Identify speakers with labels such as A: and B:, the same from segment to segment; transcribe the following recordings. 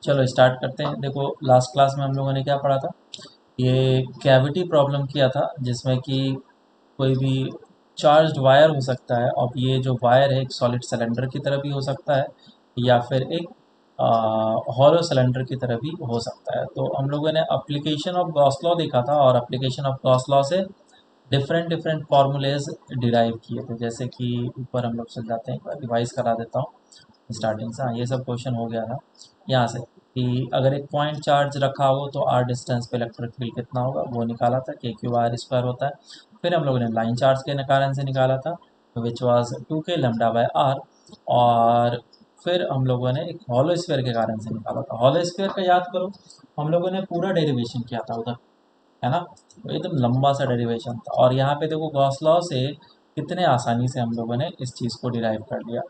A: चलो स्टार्ट करते हैं। देखो लास्ट क्लास में हम लोगों ने क्या पढ़ा था, ये कैविटी प्रॉब्लम किया था जिसमें कि कोई भी चार्ज्ड वायर हो सकता है। अब ये जो वायर है एक सॉलिड सिलेंडर की तरह भी हो सकता है या फिर एक हॉलो सिलेंडर की तरह भी हो सकता है। तो हम लोगों ने एप्लीकेशन ऑफ गॉस लॉ देखा था और एप्लीकेशन ऑफ गॉस लॉ से डिफरेंट डिफरेंट फार्मूलेज डिराइव किए थे। जैसे कि ऊपर हम लोग चल जाते हैं, एक बार रिवाइज करा देता हूँ स्टार्टिंग से। हाँ, ये सब क्वेश्चन हो गया था यहाँ से कि अगर एक पॉइंट चार्ज रखा हो तो आर डिस्टेंस पे इलेक्ट्रिक फील्ड कितना होगा, वो निकाला था। के क्यू आर स्क्वायर होता है। फिर हम लोगों ने लाइन चार्ज के कारण से निकाला था, which was 2k lambda by R. और फिर हम लोगों ने एक हॉलो स्फीयर के कारण से निकाला था। हॉलो स्फीयर का याद करो, हम लोगों ने पूरा डेरिवेशन किया था उधर, है ना। तो एकदम लंबा सा डेरिवेशन था और यहाँ पे देखो गॉस लॉ से कितने आसानी से हम लोगों ने इस चीज़ को डिराइव कर लिया।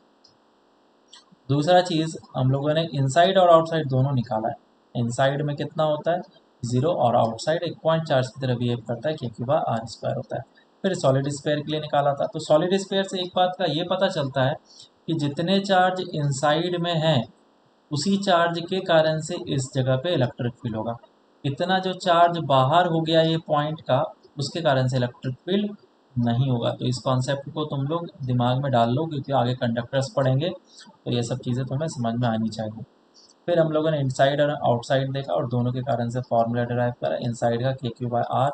A: दूसरा चीज़, हम लोगों ने इनसाइड और आउटसाइड दोनों निकाला है। इनसाइड में कितना होता है, जीरो, और आउटसाइड एक पॉइंट चार्ज की तरह बिहेव करता है, क्योंकि वह आर स्क्वायर होता है। फिर सॉलिड स्फीयर के लिए निकाला था। तो सॉलिड स्फीयर से एक बात का ये पता चलता है कि जितने चार्ज इनसाइड में हैं उसी चार्ज के कारण से इस जगह पे इलेक्ट्रिक फील्ड होगा। इतना जो चार्ज बाहर हो गया ये पॉइंट का, उसके कारण से इलेक्ट्रिक फील्ड नहीं होगा। तो इस कॉन्सेप्ट को तुम लोग दिमाग में डाल लो, क्योंकि आगे कंडक्टर्स पढ़ेंगे तो ये सब चीज़ें तुम्हें समझ में आनी चाहिए। फिर हम लोगों ने इनसाइड और आउटसाइड देखा और दोनों के कारण से फॉर्मूला डिराइव करा। इनसाइड का K Q by R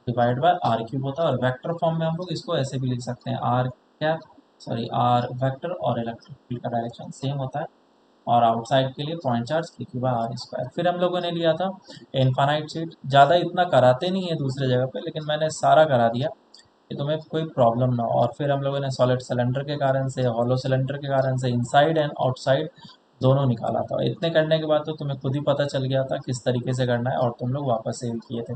A: divide by R cube होता है, और वेक्टर फॉर्म में हम लोग इसको ऐसे भी लिख सकते हैं, R cap, sorry R vector, और इलेक्ट्रिक फील्ड का डायरेक्शन सेम होता है। और आउटसाइड के लिए point charge K Q by R square. फिर हम लोगों ने लिया था इनफाइनाइट शीट। ज़्यादा इतना कराते नहीं है दूसरे जगह पे, लेकिन मैंने सारा करा दिया कि तुम्हें कोई प्रॉब्लम ना हो। और फिर हम लोगों ने सॉलिड सिलेंडर के कारण से, हॉलो सिलेंडर के कारण से इनसाइड एंड आउटसाइड दोनों निकाला था। इतने करने के बाद तो तुम्हें खुद ही पता चल गया था किस तरीके से करना है, और तुम लोग वापस सेव किए थे।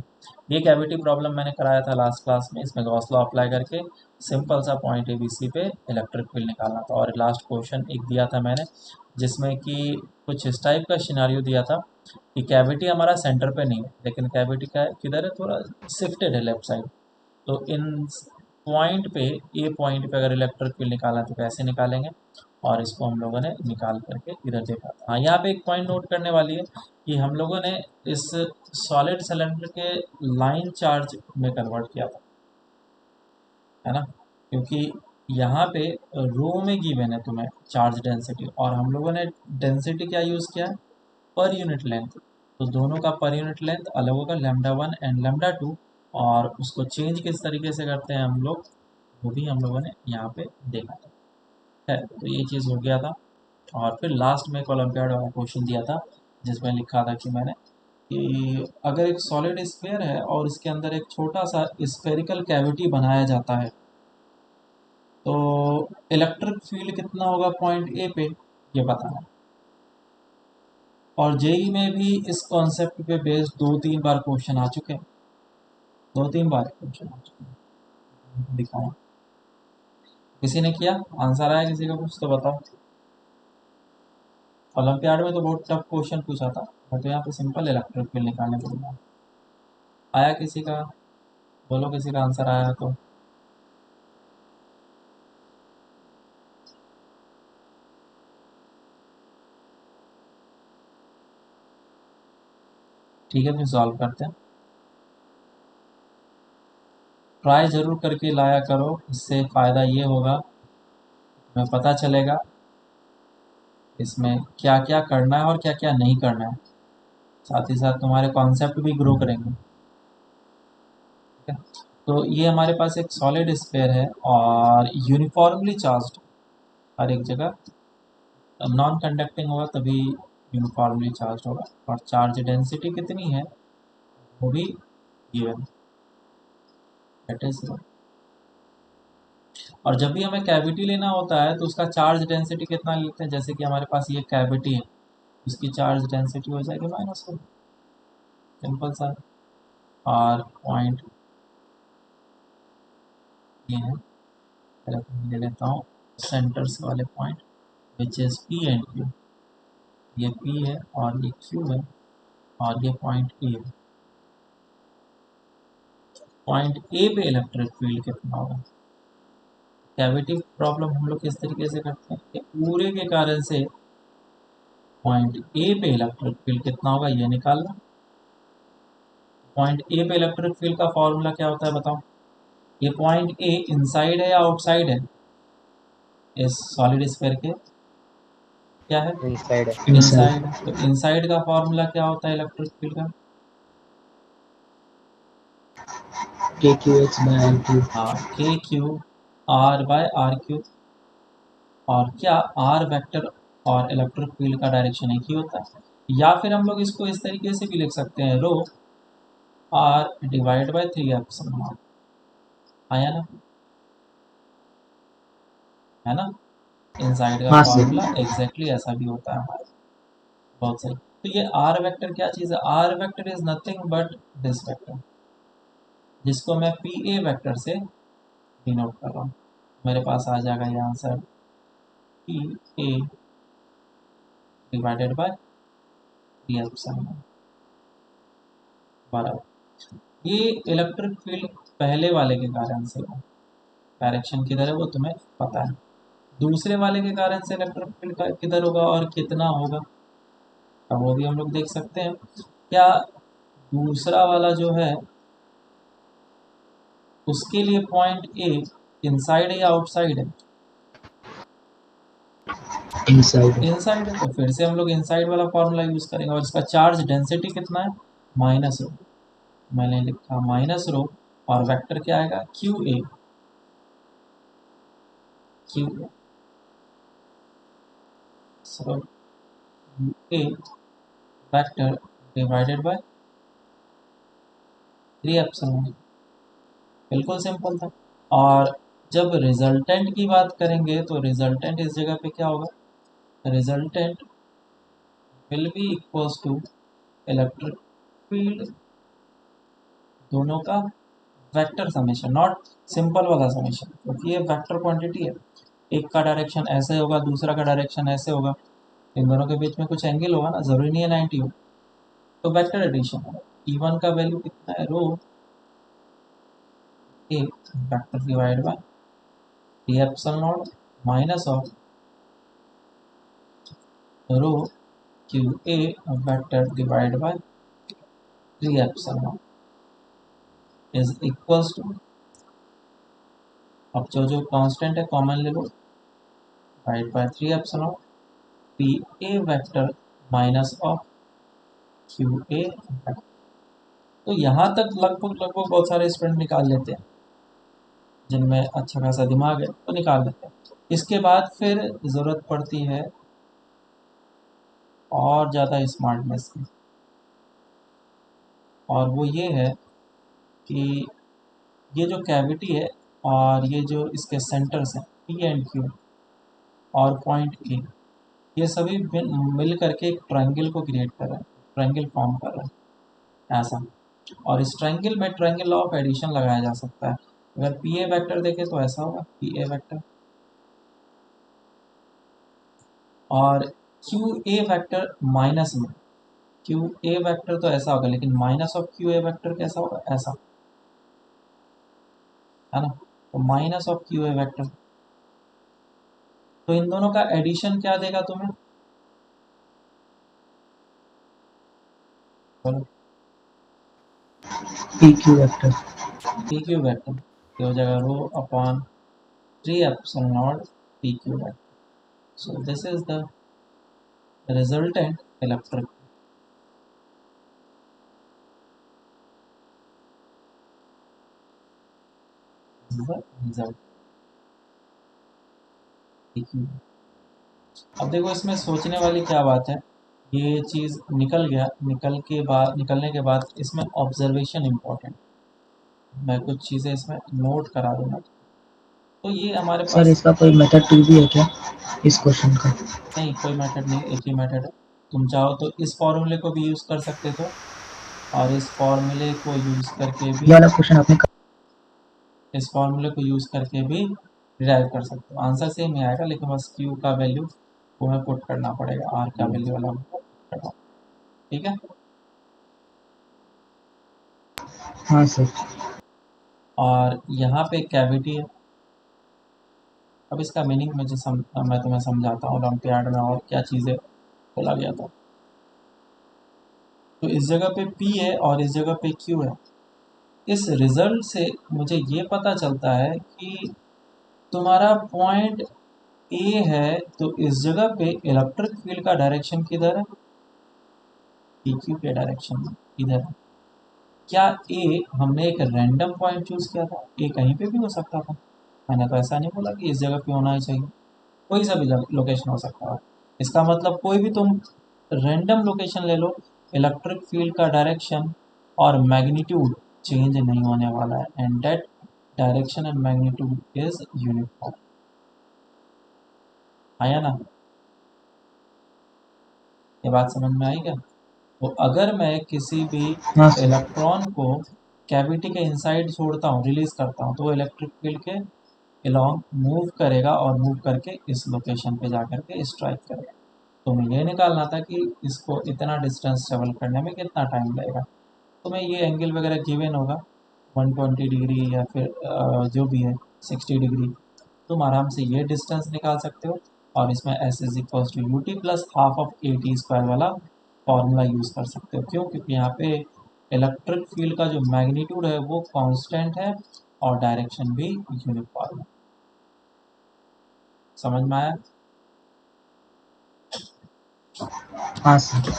A: ये कैविटी प्रॉब्लम मैंने कराया था लास्ट क्लास में। इसमें गॉस लॉ अप्लाई करके सिंपल सा पॉइंट ए बी सी पे इलेक्ट्रिक फील्ड निकालना था। और लास्ट क्वेश्चन एक दिया था मैंने, जिसमें कि कुछ इस टाइप का सिनारियो दिया था कि कैविटी हमारा सेंटर पे नहीं है, लेकिन कैविटी का किधर है, थोड़ा शिफ्टेड है लेफ्ट साइड। तो इन पॉइंट पे, ए पॉइंट पे अगर इलेक्ट्रिक फील्ड निकालना है तो कैसे निकालेंगे, और इसको हम लोगों ने निकाल करके इधर देखा था। हाँ, यहाँ पे एक पॉइंट नोट करने वाली है कि हम लोगों ने इस सॉलिड सिलेंडर के लाइन चार्ज में कन्वर्ट किया था, है ना। क्योंकि यहाँ पे रो में गिवन है तुम्हें चार्ज डेंसिटी, और हम लोगों ने डेंसिटी क्या यूज़ किया है, पर यूनिट लेंथ। तो दोनों का पर यूनिट लेंथ अलग होगा, lambda one and lambda two. और उसको चेंज किस तरीके से करते हैं हम लोग, वो भी हम लोगों ने यहाँ पे देखा था। है, तो ये चीज़ हो गया था। और फिर लास्ट में एक ओलंपियाड वाला क्वेश्चन दिया था, जिसमें लिखा था कि मैंने कि अगर एक सॉलिड स्फीयर है और इसके अंदर एक छोटा सा स्फेरिकल कैविटी बनाया जाता है, तो इलेक्ट्रिक फील्ड कितना होगा पॉइंट ए पे, ये बताना है। और जेई में भी इस कॉन्सेप्ट पे बेस्ड दो तीन बार क्वेश्चन आ चुके हैं, दो तीन बार क्वेश्चन आ चुके हैं। दिखाओ, किसी ने किया, आंसर आया किसी का, कुछ तो बताओ। ओलंपियाड में तो बहुत टफ क्वेश्चन पूछा था, मैं तो यहाँ पे सिंपल इलेक्ट्रिक फील्ड निकालने को बोला। आया किसी का, बोलो किसी का आंसर आया तो। ठीक है, फिर सॉल्व करते हैं। ट्राई ज़रूर करके लाया करो, इससे फ़ायदा ये होगा, तुम्हें पता चलेगा इसमें क्या क्या करना है और क्या क्या नहीं करना है। साथ ही साथ तुम्हारे कॉन्सेप्ट भी ग्रो करेंगे। ठीक है, तो ये हमारे पास एक सॉलिड स्फीयर है और यूनिफॉर्मली चार्ज्ड हर एक जगह। नॉन कंडक्टिंग होगा तभी यूनिफॉर्मली चार्ज होगा। और चार्ज डेंसिटी कितनी है वो भी गिवन, दैट इज। और जब भी हमें कैविटी लेना होता है तो उसका चार्ज डेंसिटी कितना लेते हैं, जैसे कि हमारे पास ये कैविटी है, उसकी चार्ज डेंसिटी हो जाएगी -1, सिंपल सा। और पॉइंट ये है, पहले तो मैं ले लेता हूँ सेंटर्स वाले point, which is P and Q. ये पी है और ये क्यू है, और ये पॉइंट ए है। पॉइंट ए पे इलेक्ट्रिक फील्ड कितना होगा। कैविटी प्रॉब्लम हम लोग किस तरीके से करते हैं कि पूरे के कारण से पॉइंट ए पे इलेक्ट्रिक फील्ड कितना होगा ये निकालना। पॉइंट ए पे इलेक्ट्रिक फील्ड का फॉर्मूला क्या होता है बताओ। ये पॉइंट ए इनसाइड है या आउटसाइड है इस सॉलिड स्फीयर के, क्या है,
B: इनसाइड है।
A: इनसाइड है। तो इनसाइड का फॉर्मूला क्या होता है इलेक्ट्रिक फील्ड का।
B: K Q X by R Q.
A: हाँ, K Q R by R Q. और क्या आर वेक्टर और इलेक्ट्रिक फील्ड का डायरेक्शन एक ही होता है। या फिर हम लोग इसको इस तरीके से भी लिख सकते हैं, रो आर डिवाइड बाय 3 एप्सिलॉन। आया ना, है ना। इनसाइड का
B: हाँ
A: फॉर्मूला
B: सर।
A: एग्जैक्टली ऐसा भी होता है हमारा। बहुत सही। तो ये आर वेक्टर क्या चीज़ है, R vector is nothing but this vector, जिसको मैं पी ए वेक्टर से डिनोट कर रहा हूँ। मेरे पास आ जाएगा ये answer P A divided by 3 epsilon बराबर। ये इलेक्ट्रिक फील्ड पहले वाले के कारण से है, डायरेक्शन किधर है वो तुम्हें पता है। दूसरे वाले के कारण से इलेक्ट्रिक फील्ड किधर होगा और कितना होगा, अब वो भी हम लोग देख सकते हैं। क्या दूसरा वाला जो है उसके लिए पॉइंट ए इनसाइड है या आउटसाइड है।
B: इनसाइड।
A: इनसाइड है, तो फिर से हम लोग इनसाइड वाला फॉर्मूला यूज करेंगे। और इसका चार्ज डेंसिटी कितना है, माइनस रो। मैंने लिखा माइनस रो, और वेक्टर क्या आएगा, Q A. Q so A vector divided by 3 epsilon. बिल्कुल सिंपल था। और जब रिजल्टेंट की बात करेंगे तो रिजल्टेंट इस जगह पे क्या होगा, resultant will be equals to electric field दोनों का वेक्टर समेशन, नॉट सिंपल वाला समेशन, क्योंकि ये वेक्टर क्वांटिटी है। एक का डायरेक्शन ऐसे होगा, दूसरा का डायरेक्शन ऐसे होगा, इन दोनों के बीच में कुछ एंगल होगा ना, जरूरी नहीं है 90 हो। तो वेक्टर एडिशन है। E1 का वैल्यू कितना है, rho a vector divide by 3 epsilon minus of rho q a vector divide by 3 epsilon is equals to, अब जो जो कांस्टेंट है कॉमन ले लो, divide by 3 epsilon p A vector minus of q a. तो यहाँ तक लगभग लगभग बहुत सारे स्टूडेंट निकाल लेते हैं, जिनमें अच्छा खासा दिमाग है तो निकाल लेते हैं। इसके बाद फिर ज़रूरत पड़ती है और ज़्यादा स्मार्टनेस की, और वो ये है कि ये जो कैविटी है और ये जो इसके सेंटर्स हैं पी एंड क्यू और पॉइंट ए, ये सभी मिल करके एक ट्रायंगल को क्रिएट कर रहे हैं, ट्रायंगल फॉर्म कर रहे हैं ऐसा। और इस ट्रायंगल में ट्रायंगल ऑफ एडिशन लगाया जा सकता है। अगर पी ए वैक्टर देखें तो ऐसा होगा पी ए वैक्टर, और क्यू ए वैक्टर माइनस में, क्यू ए वैक्टर तो ऐसा होगा, लेकिन minus of q A vector कैसा होगा, ऐसा, है ना। तो minus of q A vector, तो इन दोनों का एडिशन क्या देगा तुम्हें, बोलो।
B: P Q vector.
A: P Q vector ये हो जाएगा rho upon 3 epsilon P Q vector. So this is the resultant electric result P Q. अब देखो इसमें सोचने वाली क्या बात है, ये चीज़ निकल गया, निकलने के बाद इसमें ऑब्जर्वेशन इम्पोर्टेंट, मैं कुछ चीज़ें इसमें नोट करा दूंगा। तो ये हमारे
B: सर
A: पास,
B: इसका कोई मेथड टू भी है क्या इस क्वेश्चन का?
A: नहीं कोई मेथड नहीं, एक ही मेथड है। तुम चाहो तो इस फॉर्मूले को भी यूज़ कर सकते थे, और इस फॉर्मूले को यूज़ करके
B: ये
A: भी,
B: वाला क्वेश्चन आपने
A: इस फॉर्मूले को यूज़ करके भी डिराइव कर सकते हो, आंसर सेम ही आएगा, लेकिन बस क्यू का वैल्यू तुम्हें पुट करना पड़ेगा, आर का वैल्यू वाला पुट करना, ठीक है।
B: हाँ सर।
A: और यहाँ पे कैविटी है। अब इसका मीनिंग मैं तुम्हें समझाता हूँ, ओलंपियाड में और क्या चीज़ें बोला गया था। तो इस जगह पे P है और इस जगह पे Q है। इस रिजल्ट से मुझे ये पता चलता है कि तुम्हारा पॉइंट ए है, तो इस जगह पे इलेक्ट्रिक फील्ड का डायरेक्शन किधर है? पी क्यू के डायरेक्शन में इधर है। क्या ए हमने एक रैंडम पॉइंट चूज किया था? ए कहीं पे भी हो सकता था। मैंने तो ऐसा नहीं बोला कि इस जगह पे होना ही चाहिए, कोई सा भी लोकेशन हो सकता है। इसका मतलब कोई भी तुम रैंडम लोकेशन ले लो, इलेक्ट्रिक फील्ड का डायरेक्शन और मैग्नीट्यूड चेंज नहीं होने वाला है, and that direction and magnitude is uniform. आया ना? ये बात समझ में आई क्या? तो अगर मैं किसी भी
B: हाँ सर।
A: इलेक्ट्रॉन को कैविटी के इनसाइड छोड़ता हूँ, रिलीज करता हूँ, तो वो इलेक्ट्रिक फील्ड के अलोंग मूव करेगा और मूव करके इस लोकेशन पे जा करके स्ट्राइक करेगा। तो हमें ये निकालना था कि इसको इतना डिस्टेंस ट्रेवल करने में कितना टाइम लगेगा। तो मैं ये एंगल वगैरह गिवन होगा 120 डिग्री या फिर जो भी है 60 डिग्री, तुम आराम से ये डिस्टेंस निकाल सकते हो और इसमें S is equals to U T plus half of A T square वाला फॉर्मूला यूज़ कर सकते हो। क्यों? क्योंकि यहाँ पे इलेक्ट्रिक फील्ड का जो मैग्नीट्यूड है वो कांस्टेंट है और डायरेक्शन भी यूनिफॉर्म है। समझ में आया?
B: हाँ सर।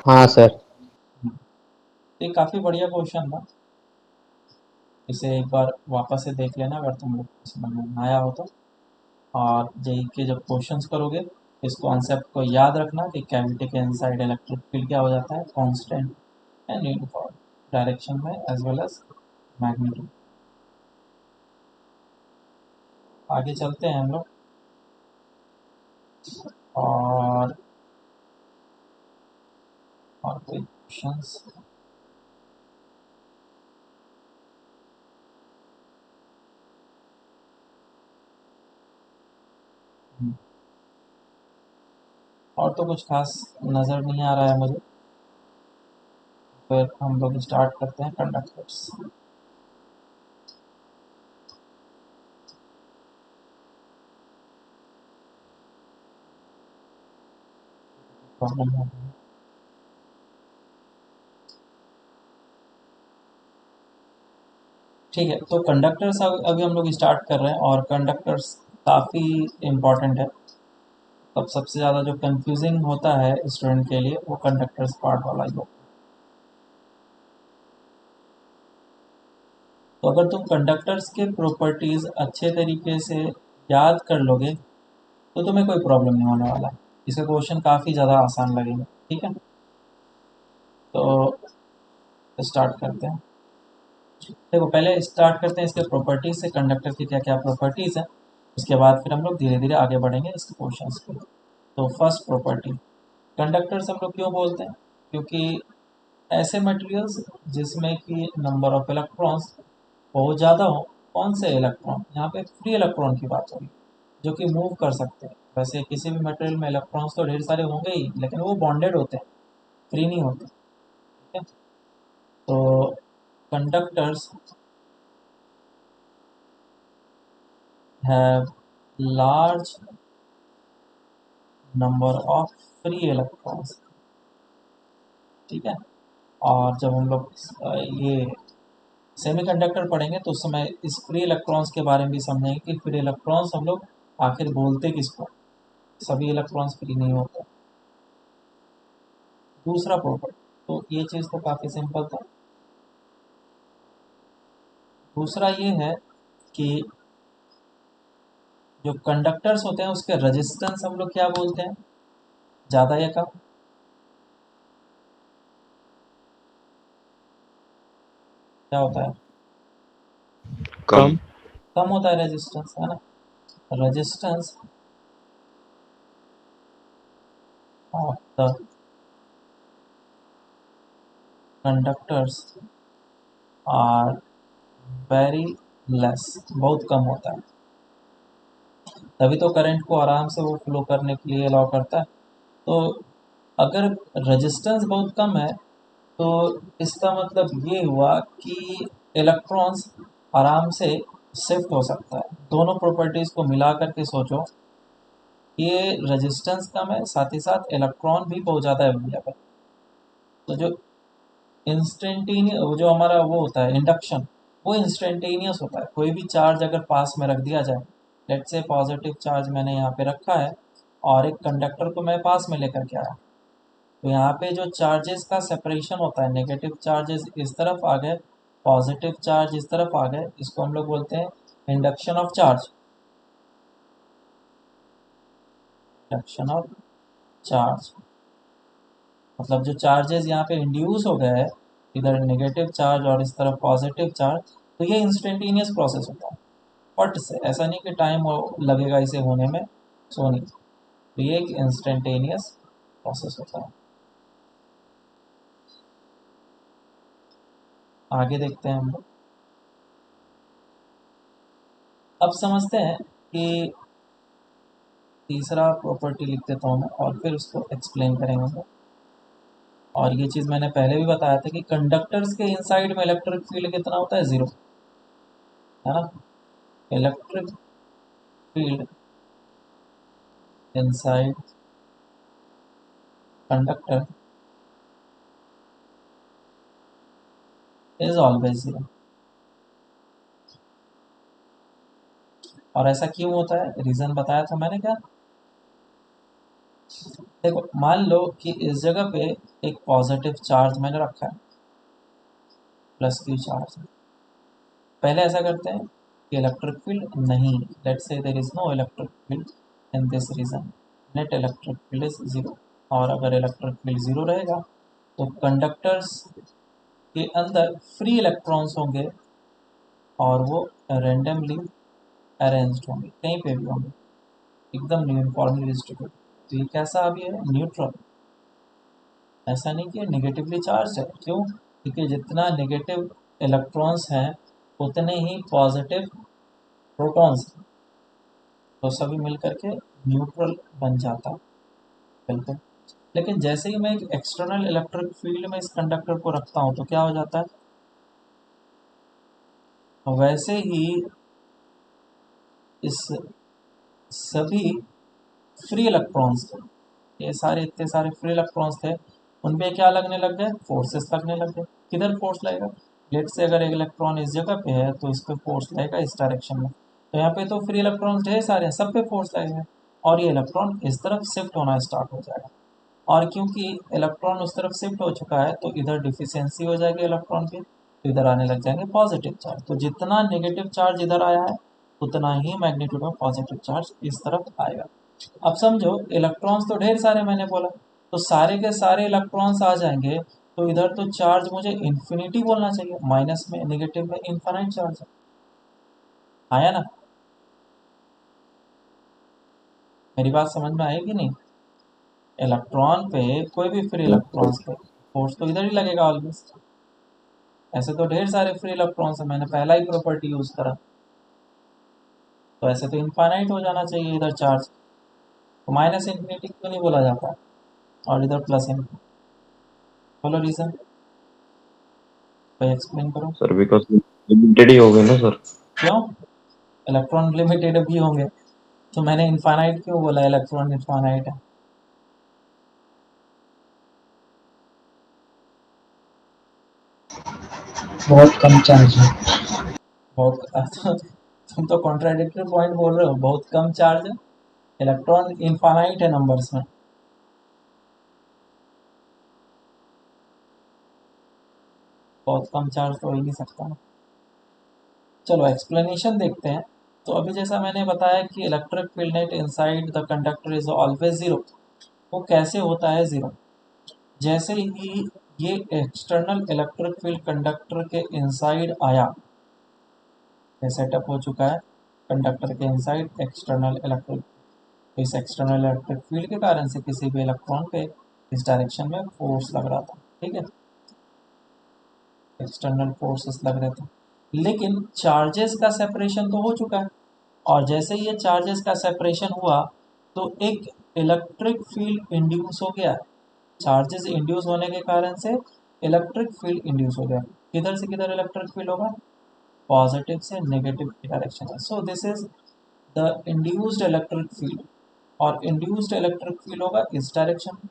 C: हाँ सर।
A: ये काफ़ी बढ़िया क्वेश्चन था, इसे एक बार वापस से देख लेना अगर तुम लोग को समझ में ना आया हो तो। और जेई के जब क्वेश्चंस करोगे, इस कॉन्सेप्ट को याद रखना कि कैविटी के इनसाइड इलेक्ट्रिक फील्ड क्या हो जाता है? कांस्टेंट एंड यूनिफॉर्म डायरेक्शन में एज वेल एज मैग्नीट्यूड। आगे चलते हैं हम लोग और कोई क्वेश्चंस? और तो कुछ खास नज़र नहीं आ रहा है मुझे। फिर हम लोग स्टार्ट करते हैं कंडक्टर्स। प्रॉब्लम है? ठीक है, तो कंडक्टर्स अभी हम लोग स्टार्ट कर रहे हैं और कंडक्टर्स काफ़ी इम्पॉर्टेंट है। तब सबसे ज़्यादा जो कंफ्यूजिंग होता है स्टूडेंट के लिए वो कंडक्टर्स पार्ट वाला ही होता है। तो अगर तुम कंडक्टर्स के प्रॉपर्टीज़ अच्छे तरीके से याद कर लोगे तो तुम्हें कोई प्रॉब्लम नहीं होने वाला है। इसके क्वेश्चन काफ़ी ज़्यादा आसान लगेंगे। ठीक है, तो स्टार्ट करते हैं। देखो, पहले स्टार्ट करते हैं इसके प्रॉपर्टीज़ से, कंडक्टर की क्या क्या प्रॉपर्टीज़ हैं। उसके बाद फिर हम लोग धीरे धीरे आगे बढ़ेंगे इसके क्वेश्चंस पे। तो फर्स्ट प्रॉपर्टी, कंडक्टर्स हम लोग क्यों बोलते हैं? क्योंकि ऐसे मटेरियल्स जिसमें कि नंबर ऑफ इलेक्ट्रॉन्स बहुत ज़्यादा हो। कौन से इलेक्ट्रॉन? यहाँ पे फ्री इलेक्ट्रॉन की बात हो रही है, जो कि मूव कर सकते हैं। वैसे किसी भी मटेरियल में इलेक्ट्रॉन्स तो ढेर सारे होंगे ही, लेकिन वो बॉन्डेड होते हैं, फ्री नहीं होते। ठीक है, तो conductors have large number of free electrons. ठीक है, और जब हम लोग ये सेमीकंडक्टर पढ़ेंगे तो उस समय इस फ्री इलेक्ट्रॉन्स के बारे में भी समझेंगे कि फ्री इलेक्ट्रॉन्स हम लोग आखिर बोलते किसको? सभी इलेक्ट्रॉन्स फ्री नहीं होते। दूसरा प्रॉपर्टी, तो ये चीज़ तो काफ़ी सिंपल था। दूसरा ये है कि जो कंडक्टर्स होते हैं उसके रेजिस्टेंस हम लोग क्या बोलते हैं? ज़्यादा या कम? क्या होता है?
C: कम।
A: कम होता है रेजिस्टेंस, है ना? Resistance of the conductors are very less, बहुत कम होता है। तभी तो करंट को आराम से वो फ्लो करने के लिए अलाउ करता है। तो अगर रेजिस्टेंस बहुत कम है तो इसका मतलब ये हुआ कि इलेक्ट्रॉन्स आराम से शिफ्ट हो सकता है। दोनों प्रॉपर्टीज़ को मिला करके सोचो ये रेजिस्टेंस कम है, साथ ही साथ इलेक्ट्रॉन भी बहुत ज़्यादा अवेलेबल। तो जो इंस्टेंटेनियस जो हमारा वो होता है इंडक्शन, वो इंस्टेंटेनियस होता है। कोई भी चार्ज अगर पास में रख दिया जाए, लेट्स से पॉजिटिव चार्ज मैंने यहाँ पे रखा है और एक कंडक्टर को मैं पास में लेकर के आया, तो यहाँ पे जो चार्जेस का सेपरेशन होता है, नेगेटिव चार्जेस इस तरफ आ गए, पॉजिटिव चार्ज इस तरफ आ गए, इसको हम लोग बोलते हैं induction of charge. Induction of charge मतलब जो चार्जेस यहाँ पे इंड्यूस हो गए हैं, इधर नेगेटिव चार्ज और इस तरफ पॉजिटिव चार्ज, तो ये इंस्टेंटेनियस प्रोसेस होता है फट से। ऐसा नहीं कि टाइम लगेगा इसे होने में, सो नहीं, तो ये एक इंस्टेंटेनियस प्रोसेस होता है। आगे देखते हैं हम लोग। अब समझते हैं कि तीसरा प्रॉपर्टी लिख देता हूँ मैं और फिर उसको एक्सप्लेन करेंगे हम लोग। और ये चीज़ मैंने पहले भी बताया था कि कंडक्टर्स के इनसाइड में इलेक्ट्रिक फील्ड कितना होता है, 0, है ना। Electric field inside conductor is always 0। और ऐसा क्यों होता है, रीज़न बताया था मैंने क्या। देखो मान लो कि इस जगह पे एक पॉजिटिव चार्ज मैंने रखा है, प्लस क्यू चार्ज। पहले ऐसा करते हैं कि इलेक्ट्रिक फील्ड नहीं, let's say there is no electric field in this region, net electric field is 0। और अगर इलेक्ट्रिक फील्ड 0 रहेगा तो कंडक्टर्स के अंदर फ्री इलेक्ट्रॉन्स होंगे और वो रेंडमली अरेंज्ड होंगे, कहीं पे भी होंगे, एकदम यूनिफॉर्मली डिस्ट्रीब्यूटेड। तो ये कैसा अभी है, न्यूट्रल। ऐसा नहीं कि नेगेटिवली चार्ज है, क्यों, क्योंकि जितना नेगेटिव इलेक्ट्रॉन्स हैं उतने ही पॉजिटिव प्रोटॉन्स, तो सभी मिल करके न्यूट्रल बन जाता। बिल्कुल। लेकिन जैसे ही मैं एक एक्सटर्नल इलेक्ट्रिक फील्ड में इस कंडक्टर को रखता हूँ तो क्या हो जाता है, वैसे ही इस सभी फ्री इलेक्ट्रॉन्स थे, ये सारे इतने सारे फ्री इलेक्ट्रॉन्स थे, उन पे क्या लगने लग गए, फोर्सेस लगने लग गए। किधर फोर्स लगेगा, लेट से अगर एक इलेक्ट्रॉन इस जगह पे है तो इस पे फोर्स लगेगा इस डायरेक्शन में, तो यहाँ पे तो फ्री इलेक्ट्रॉन्स ढेर सारे हैं, सब पे फोर्स लगेगा और ये इलेक्ट्रॉन इस तरफ शिफ्ट होना स्टार्ट हो जाएगा। और क्योंकि इलेक्ट्रॉन उस तरफ शिफ्ट हो चुका है तो इधर डिफिशियंसी हो जाएगी इलेक्ट्रॉन की, तो इधर आने लग जाएंगे पॉजिटिव चार्ज। तो जितना नेगेटिव चार्ज इधर आया है उतना ही मैग्नीट्यूड में पॉजिटिव चार्ज इस तरफ आएगा। अब समझो इलेक्ट्रॉन्स तो ढेर सारे मैंने बोला, तो सारे के सारे इलेक्ट्रॉन्स आ जाएंगे, तो इधर तो चार्ज मुझे इन्फिनिटी बोलना चाहिए, माइनस में नेगेटिव में इन्फाइनाइट चार्ज है, आया ना। मेरी बात समझ में आएगी नहीं, इलेक्ट्रॉन पे कोई भी फ्री इलेक्ट्रॉन्स पे फोर्स तो इधर ही लगेगा ऑलवेज। ऐसे तो ढेर सारे फ्री इलेक्ट्रॉन्स है, मैंने पहला ही प्रॉपर्टी यूज करा, तो ऐसे तो इनफाइनाइट हो जाना चाहिए इधर चार्ज, तो माइनस इन्फिनिटी क्यों नहीं बोला जाता और इधर प्लस इन्फिनिटी, बोलो रीजन, कोई एक्सप्लेन करो।
C: सर बिकॉज लिमिटेड ही हो गए ना सर।
A: क्यों, इलेक्ट्रॉन लिमिटेड भी होंगे, तो मैंने इनफाइनाइट क्यों बोला, इलेक्ट्रॉन इनफाइनाइट है।
B: बहुत कम चार्ज है।
A: बहुत तुम तो कॉन्ट्राडिक्टरी पॉइंट बोल रहे हो, बहुत कम चार्ज है, इलेक्ट्रॉन इनफाइनाइट है नंबर्स में। बहुत कम चार्ज तो हो ही नहीं सकता ना। चलो एक्सप्लेनेशन देखते हैं। तो अभी जैसा मैंने बताया कि electric field net inside the conductor is always 0, वो कैसे होता है 0, जैसे ही ये एक्सटर्नल इलेक्ट्रिक फील्ड कंडक्टर के इनसाइड आया, ये सेटअप हो चुका है कंडक्टर के इनसाइड एक्सटर्नल इलेक्ट्रिक, तो इस एक्सटर्नल इलेक्ट्रिक फील्ड के कारण से किसी भी इलेक्ट्रॉन पे इस डायरेक्शन में फोर्स लग रहा था, ठीक है, एक्सटर्नल फोर्सेस लग रहे थे। लेकिन चार्जेस का सेपरेशन तो हो चुका है, और जैसे ही ये चार्जेस का सेपरेशन हुआ तो एक इलेक्ट्रिक फील्ड इंड्यूस हो गया। चार्जेस इंड्यूस होने के कारण से इलेक्ट्रिक फील्ड इंड्यूस हो गया। किधर से किधर इलेक्ट्रिक फील्ड होगा, पॉजिटिव से नेगेटिव की डायरेक्शन में। सो this is the induced electric field, और इंड्यूस्ड इलेक्ट्रिक फील्ड होगा इस डायरेक्शन में।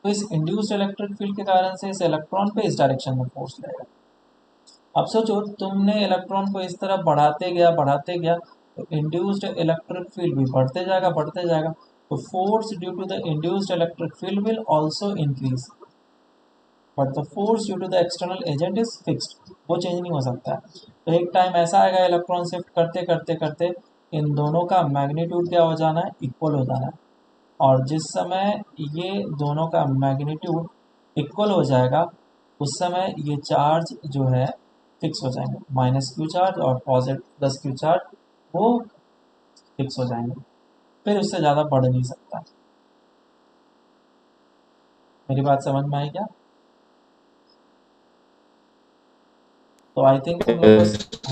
A: तो इस इंड्यूस्ड इलेक्ट्रिक फील्ड के कारण से इस इलेक्ट्रॉन पे इस डायरेक्शन में फोर्स लगेगा। अब सोचो तुमने इलेक्ट्रॉन को इस तरफ बढ़ाते गया तो इंड्यूस्ड इलेक्ट्रिक फील्ड भी बढ़ते जाएगा। तो force due to the induced electric field will also increase, but the force due to the external agent is fixed, वो चेंज नहीं हो सकता है। तो एक टाइम ऐसा आएगा इलेक्ट्रॉन शिफ्ट करते करते करते इन दोनों का मैग्नीट्यूड क्या हो जाना है, इक्वल हो जाना है। और जिस समय ये दोनों का मैग्नीट्यूड इक्वल हो जाएगा उस समय ये चार्ज जो है फिक्स हो जाएंगे, माइनस क्यू चार्ज और पॉजिटिव प्लस क्यू चार्ज वो फिक्स हो जाएंगे, फिर उससे ज़्यादा बढ़ नहीं सकता। मेरी बात समझ में आई क्या? तो आई थिंक तुम लोग को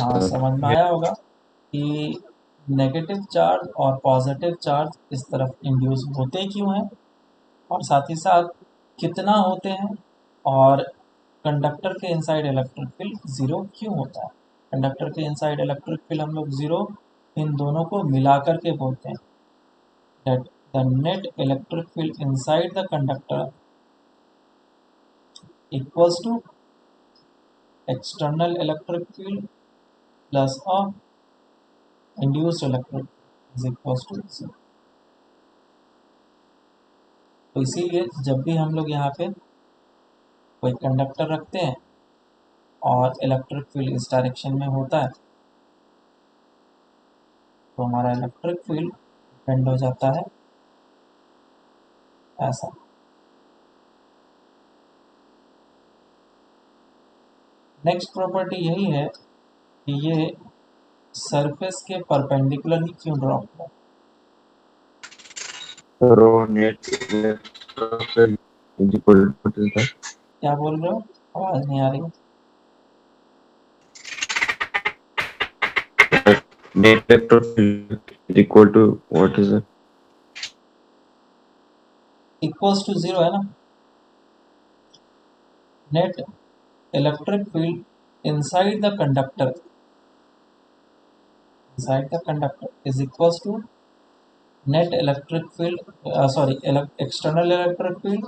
A: हाँ समझ में आया होगा कि नेगेटिव चार्ज और पॉजिटिव चार्ज इस तरफ इंड्यूस होते क्यों हैं, और साथ ही साथ कितना होते हैं, और कंडक्टर के इनसाइड इलेक्ट्रिक फील्ड ज़ीरो क्यों होता है। कंडक्टर के इनसाइड इलेक्ट्रिक फील्ड हम लोग ज़ीरो इन दोनों को मिला करके बोलते हैं, that the net electric field inside the conductor equals to external electric field plus of induced electric is equals to zero. तो इसीलिए जब भी हम लोग यहाँ पे कोई कंडक्टर रखते हैं और इलेक्ट्रिक फील्ड इस डायरेक्शन में होता है तो हमारा इलेक्ट्रिक फील्ड बेंड हो जाता है ऐसा। नेक्स्ट प्रॉपर्टी यही है कि ये सरफेस के परपेंडिकुलर ही क्यों ड्रॉप हो।
C: Rho net is equal to
A: क्या बोल रहे हो, आवाज़ नहीं आ रही।
C: Net vector is equal to what is it?
A: Equals to zero है ना। Net electric field inside the conductor is equals to net electric field sorry external electric field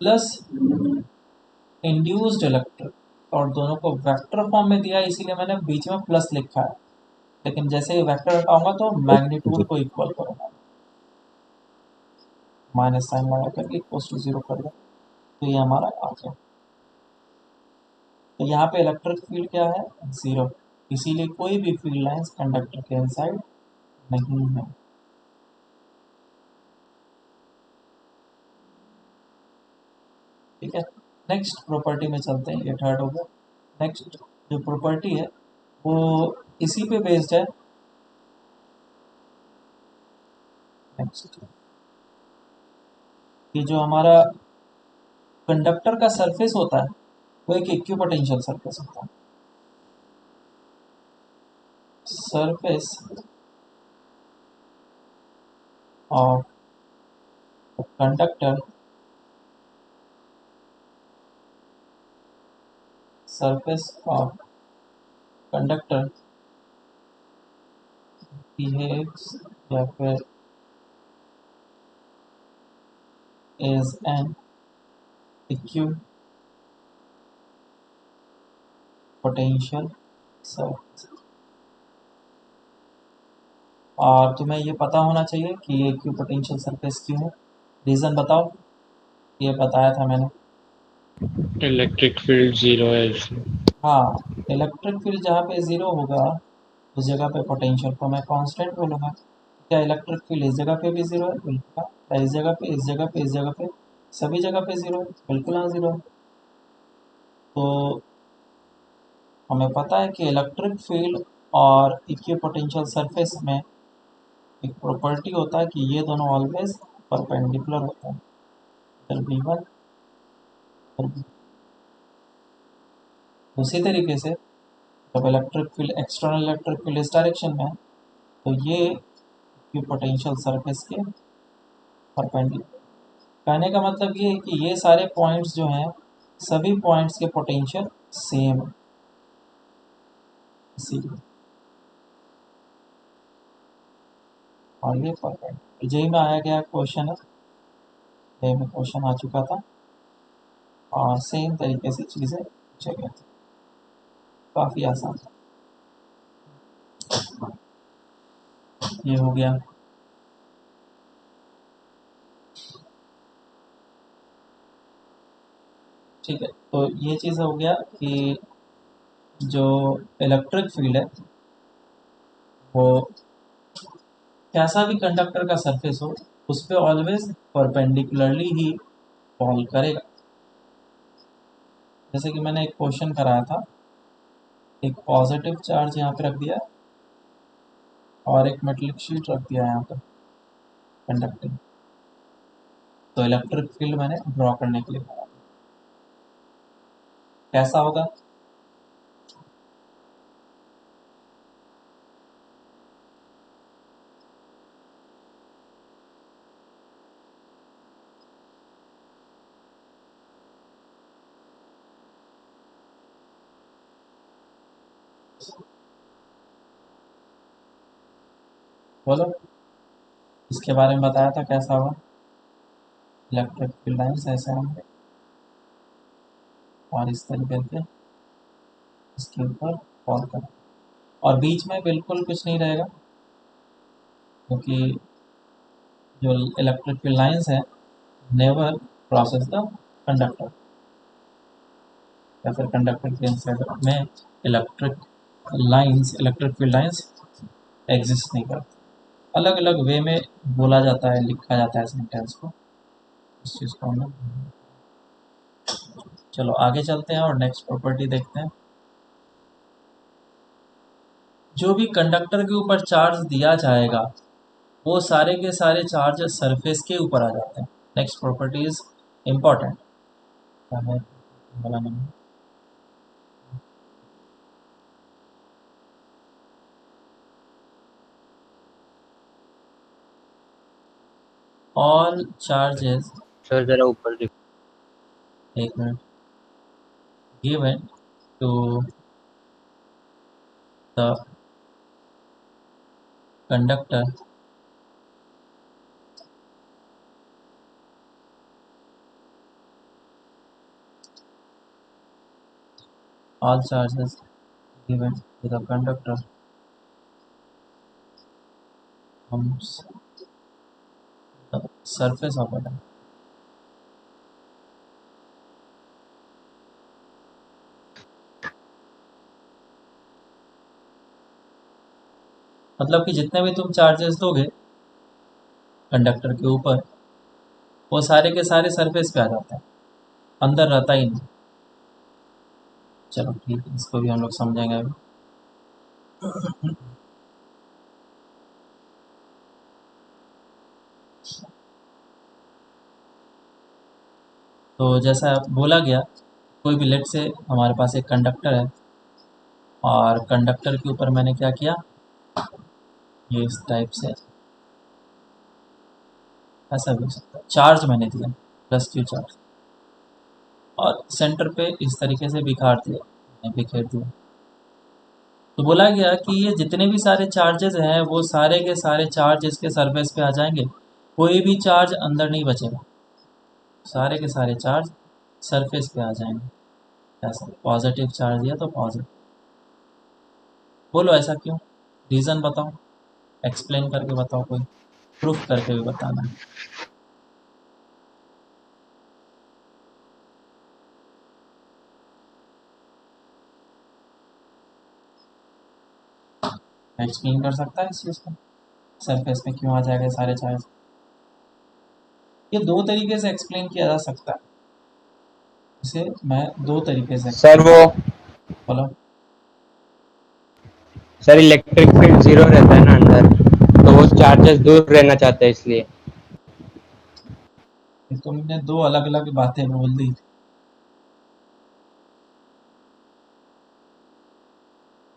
A: plus induced electric, और दोनों को वेक्टर फॉर्म में दिया है इसीलिए मैंने बीच में प्लस लिखा है, लेकिन जैसे ही वेक्टर हटाऊंगा तो मैग्नीट्यूड को इक्वल करूंगा, माइनस साइन लगा करके इक्वल टू जीरो कर दूँ तो ये हमारा आ गया। तो यहाँ पे इलेक्ट्रिक फील्ड क्या है, जीरो, इसीलिए कोई भी फील्ड लाइंस कंडक्टर के इनसाइड नहीं है। ठीक है, नेक्स्ट प्रॉपर्टी में चलते हैं, ये थर्ड हो गया। नेक्स्ट जो प्रॉपर्टी है वो इसी पे बेस्ड है। नेक्स्ट कि जो हमारा कंडक्टर का सरफेस होता है वो एक इक्विपोटेंशियल सरफेस होता है। Surface of conductor surface of conductor behaves या फिर is an equipotential surface। और तुम्हें ये पता होना चाहिए कि ये इक्विपोटेंशियल सरफेस क्यों है, रीज़न बताओ। ये बताया था मैंने।
D: इलेक्ट्रिक फील्ड जीरो है इसमें।
A: हाँ, इलेक्ट्रिक फील्ड जहाँ पे ज़ीरो होगा उस जगह पे पोटेंशियल को मैं कांस्टेंट बोलूँगा। क्या इलेक्ट्रिक फील्ड इस जगह पे भी ज़ीरो है, बिल्कुल। क्या इस जगह पे, इस जगह पे, इस जगह पे, सभी जगह पे ज़ीरो है, बिल्कुल हाँ ज़ीरो है। तो हमें पता है कि इलेक्ट्रिक फील्ड और इक्विपोटेंशियल सरफेस में एक प्रॉपर्टी होता है कि ये दोनों ऑलवेज परपेंडिकुलर होते हैं, इधर V1 और V2। उसी तरीके से जब electric field external electric field इस डायरेक्शन में है तो ये इक्विपोटेंशियल सरफेस के परपेंडिकुलर। कहने का मतलब ये है कि ये सारे पॉइंट्स जो हैं सभी पॉइंट्स के पोटेंशियल सेम है, इसीलिए। और ये परपेंडिकुलर। जेई में आया गया क्वेश्चन है, जेई में क्वेश्चन आ चुका था और सेम तरीके से चीज़ें पूछे गए थे, काफ़ी आसान था। ये हो गया। ठीक है, तो ये चीज़ हो गया कि जो इलेक्ट्रिक फील्ड है वो कैसा भी कंडक्टर का सरफेस हो उस पर ऑलवेज परपेंडिकुलरली ही फॉल करेगा। जैसे कि मैंने एक क्वेश्चन कराया था, एक पॉजिटिव चार्ज यहाँ पे रख दिया और एक मेटलिक शीट रख दिया यहाँ पर कंडक्टिंग, तो इलेक्ट्रिक फील्ड मैंने ड्रॉ करने के लिए कहा, कैसा होगा? बोलो, इसके बारे में बताया था कैसा होगा। इलेक्ट्रिक फील्ड लाइन्स ऐसे होंगे और इस तरीके के इसके ऊपर फॉल कर, और बीच में बिल्कुल कुछ नहीं रहेगा क्योंकि जो इलेक्ट्रिक फील्ड लाइन्स हैं नेवर क्रॉसेस द कंडक्टर, या फिर कंडक्टर के इंसाइड में इलेक्ट्रिक फील्ड लाइन्स एग्जिस्ट नहीं करती। अलग अलग वे में बोला जाता है, लिखा जाता है सेंटेंस को, इस चीज़ को हम लोग। चलो आगे चलते हैं और नेक्स्ट प्रॉपर्टी देखते हैं। जो भी कंडक्टर के ऊपर चार्ज दिया जाएगा वो सारे के सारे चार्ज सरफेस के ऊपर आ जाते हैं। नेक्स्ट प्रॉपर्टी इज इम्पॉर्टेंट है, बोला नहीं। ऑल चार्जेस,
E: सर जरा ऊपर देखो।
A: एक minute, given to the conductor all charges given to the conductor on the surface of a diamond। मतलब कि जितने भी तुम चार्जेस दोगे कंडक्टर के ऊपर वो सारे के सारे सरफेस पे आ जाते हैं, अंदर रहता ही नहीं। चलो ठीक है, इसको भी हम लोग समझेंगे अभी। तो जैसा बोला गया, कोई भी लेट से हमारे पास एक कंडक्टर है और कंडक्टर के ऊपर मैंने क्या किया, ये इस टाइप से ऐसा भी हो सकता है, चार्ज मैंने दिया प्लस क्यू चार्ज और सेंटर पे इस तरीके से बिखेर दिया। तो बोला गया कि ये जितने भी सारे चार्जेस हैं वो सारे के सारे चार्ज इसके सरफेस पे आ जाएंगे, कोई भी चार्ज अंदर नहीं बचेगा, सारे के सारे चार्ज सरफेस पे आ जाएंगे। ऐसा पॉजिटिव चार्ज दिया तो पॉजिटिव। बोलो ऐसा क्यों, रीज़न बताओ, एक्सप्लेन करके बताओ, कोई प्रूफ करके भी बताना है। एक्सप्लेन कर सकता है इस चीज़ को, सरफेस पे क्यों आ जाएगा सारे चार्ज? ये दो तरीके से एक्सप्लेन किया जा सकता है, इसे मैं दो तरीके से
E: सर वो
A: बोलो।
E: सर इलेक्ट्रिक फील्ड जीरो रहता है ना अंदर, तो वो चार्जेस दूर रहना चाहते हैं इसलिए।
A: ये तुमने दो अलग अलग बातें बोल दी।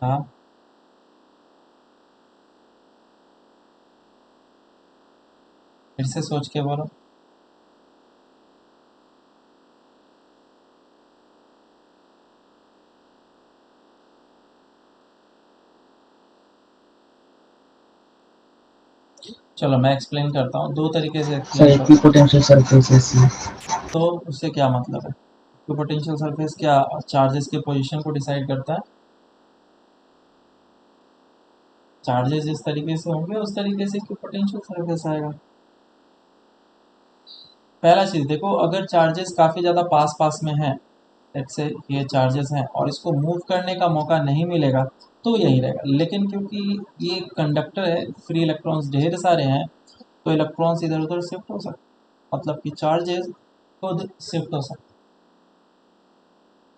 A: हाँ, फिर से सोच के बोलो। चलो मैं एक्सप्लेन करता हूँ, दो तरीके से
B: सर
A: एक्सप्लेन करूँगा।
B: इक्विपोटेंशियल सरफेसेस में
A: तो उससे क्या मतलब है? तो पोटेंशियल सरफेस क्या चार्जेस के पोजीशन को डिसाइड करता है? चार्जेस जिस तरीके से होंगे उस तरीके से पोटेंशियल सरफेस आएगा। पहला चीज़ देखो, अगर चार्जेस काफ़ी ज़्यादा पास पास में हैं, लेट्स से ये चार्जेस हैं और इसको मूव करने का मौका नहीं मिलेगा तो यही रहेगा। लेकिन क्योंकि ये कंडक्टर है, फ्री इलेक्ट्रॉन्स ढेर सारे हैं, तो इलेक्ट्रॉन्स इधर उधर शिफ्ट हो सकते, मतलब कि चार्जेस खुद शिफ्ट हो सकते।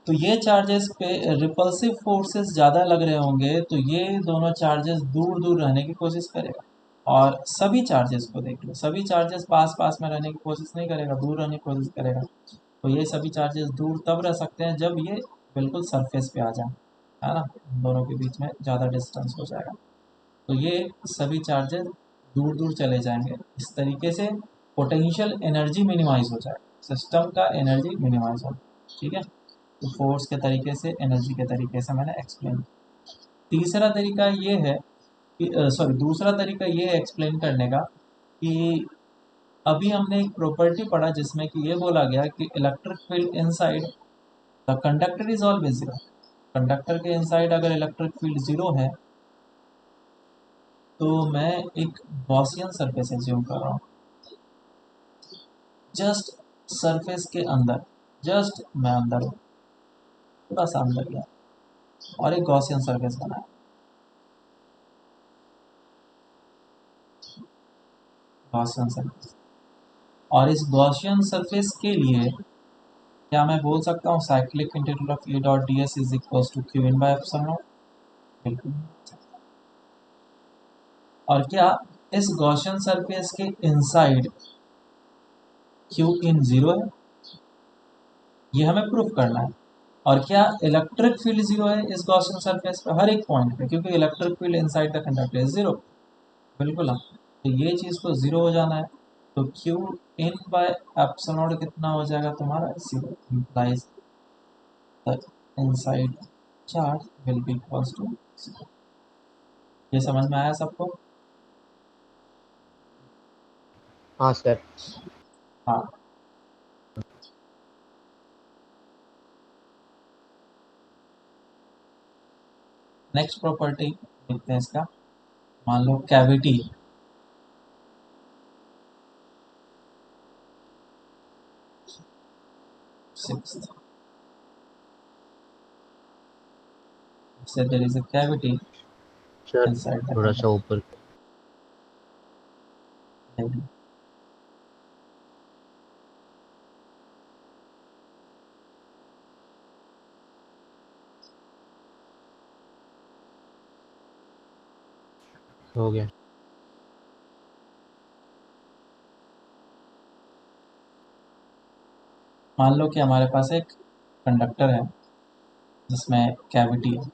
A: तो ये चार्जेस पे रिपल्सिव फोर्सेस ज़्यादा लग रहे होंगे, तो ये दोनों चार्जेस दूर दूर रहने की कोशिश करेगा। और सभी चार्जेस को देख लो, सभी चार्जेस पास पास में रहने की कोशिश नहीं करेगा, दूर रहने की कोशिश करेगा। तो ये सभी चार्जेस दूर तब रह सकते हैं जब ये बिल्कुल सरफेस पे आ जाए, है ना, दोनों के बीच में ज़्यादा डिस्टेंस हो जाएगा। तो ये सभी चार्जेस दूर दूर चले जाएंगे। इस तरीके से पोटेंशियल एनर्जी मिनिमाइज हो जाएगा, सिस्टम का एनर्जी मिनिमाइज हो, ठीक है। तो फोर्स के तरीके से, एनर्जी के तरीके से मैंने एक्सप्लेन। तीसरा तरीका ये है कि सॉरी दूसरा तरीका ये है एक्सप्लेन करने का कि अभी हमने एक प्रॉपर्टी पढ़ा जिसमें कि ये बोला गया कि electric field inside the conductor is always zero. Conductor के इनसाइड अगर इलेक्ट्रिक फील्ड जीरो है तो मैं एक गॉसियन सरफेस एज्यूम कर रहा हूँ, जस्ट सरफेस के अंदर, जस्ट मैं अंदर हूँ, थोड़ा सा अंदर गया और एक गॉसियन सरफेस बनाया। गॉसियन सरफेस, और इस गॉसियन सरफेस के लिए क्या मैं बोल सकता हूँ cyclic integral of E dot D S is equal to Q in by epsilon naught? बिल्कुल। और क्या इस गॉसियन सरफेस के इनसाइड क्यू इन जीरो है? ये हमें प्रूफ करना है। और क्या इलेक्ट्रिक फील्ड जीरो है इस गॉसियन सरफेस पे हर एक पॉइंट पे, क्योंकि electric field inside the conductor is zero. बिल्कुल हाँ, तो ये चीज़ को जीरो हो जाना है। तो Q in by epsilon naught कितना हो जाएगा तुम्हारा? Zero implies the inside charge will be equals to zero. ये समझ में आया सबको?
E: हाँ सर।
A: हाँ। नेक्स्ट प्रॉपर्टी देखते हैं इसका। मान लो cavity, sixth, so there is a cavity
E: sir
A: inside the
E: थोड़ा सा ऊपर।
A: conductor.
E: हो गया।
A: मान लो कि हमारे पास एक कंडक्टर है जिसमें कैविटी है।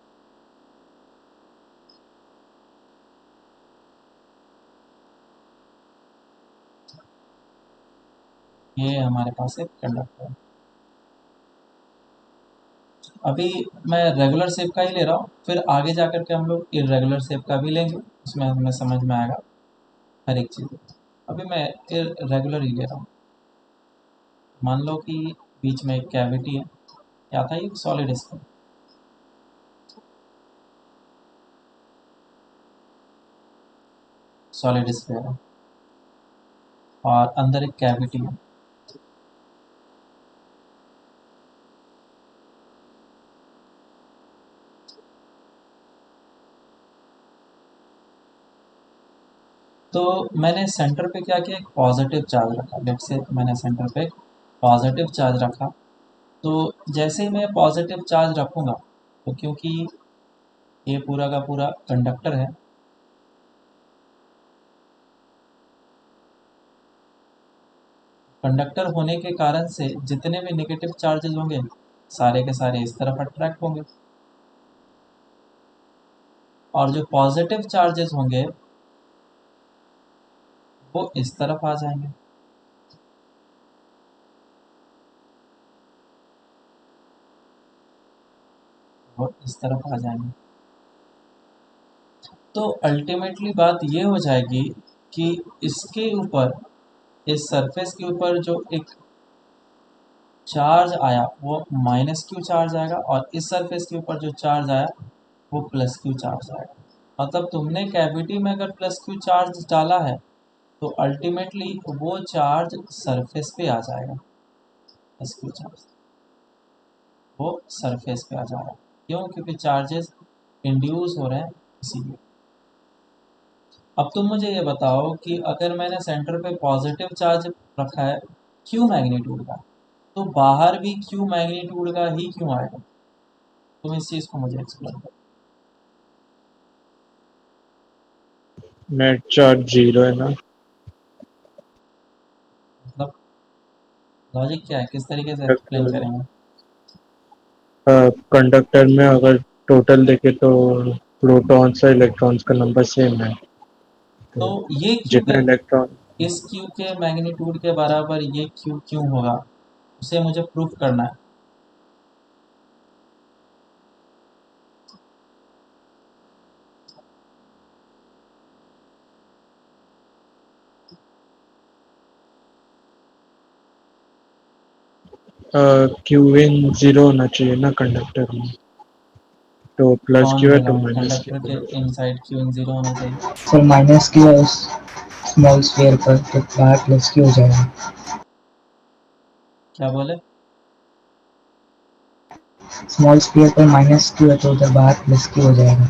A: ये हमारे पास एक कंडक्टर है। अभी मैं रेगुलर शेप का ही ले रहा हूँ, फिर आगे जा कर के हम लोग इरेगुलर शेप का भी लेंगे, उसमें हमें समझ में आएगा हर एक चीज़। अभी मैं इरेगुलर ही ले रहा हूँ। मान लो कि बीच में एक कैविटी है, क्या था, एक सॉलिड स्फीयर, सॉलिड स्फीयर है और अंदर एक कैविटी है। तो मैंने सेंटर पे क्या किया, एक पॉजिटिव चार्ज रखा। लेट्स से मैंने सेंटर पे एक पॉजिटिव चार्ज रखा। तो जैसे ही मैं पॉजिटिव चार्ज रखूँगा, तो क्योंकि ये पूरा का पूरा कंडक्टर है, कंडक्टर होने के कारण से जितने भी नेगेटिव चार्जेस होंगे सारे के सारे इस तरफ अट्रैक्ट होंगे, और जो पॉजिटिव चार्जेस होंगे वो इस तरफ आ जाएंगे। वो इस तरफ आ जाएंगे। तो अल्टीमेटली बात ये हो जाएगी कि इसके ऊपर, इस सरफेस के ऊपर जो एक चार्ज आया वो माइनस क्यू चार्ज आएगा, और इस सरफेस के ऊपर जो चार्ज आया वो प्लस क्यू चार्ज आएगा। मतलब तुमने कैविटी में अगर प्लस क्यू चार्ज डाला है तो अल्टीमेटली वो चार्ज सरफेस पे आ जाएगा। प्लस क्यू चार्ज वो सरफेस पे आ जा रहा है, क्यों? क्योंकि चार्जेस इंड्यूस हो रहे हैं इसीलिए। अब तुम मुझे ये बताओ कि अगर मैंने सेंटर पे पॉजिटिव चार्ज रखा है क्यू मैग्नीट्यूड का, तो बाहर भी क्यू मैग्नीट्यूड का ही क्यों आएगा? तुम इस चीज़ को मुझे एक्सप्लेन करो।
D: नेट चार्ज 0 है ना।
A: मतलब लॉजिक क्या है, किस तरीके से एक्सप्लेन करेंगे?
D: कंडक्टर में अगर टोटल देखे तो प्रोटॉन्स और इलेक्ट्रॉन्स का नंबर सेम है,
A: तो
D: तो
A: ये क्यू के,
D: जितने इलेक्ट्रॉन
A: इस क्यू के मैग्नीट्यूड के बराबर ये क्यू क्यों होगा, उसे मुझे प्रूफ करना है।
D: क्यू इन 0 होना चाहिए ना कंडक्टर में, तो प्लस
A: कौन
D: क्यू है
A: बोला
D: तो माइनस
A: कंडक्टर
D: क्यू
A: के
D: होगा।
A: इनसाइड क्यू इन जीरो होना चाहिए?
B: सर माइनस क्यू है उस स्मॉल स्फीयर पर, तो बाहर प्लस क्यू हो जाएगा।
A: क्या बोले?
B: स्मॉल स्फीयर पर माइनस क्यू है तो उधर बाहर प्लस क्यू हो जाएगा।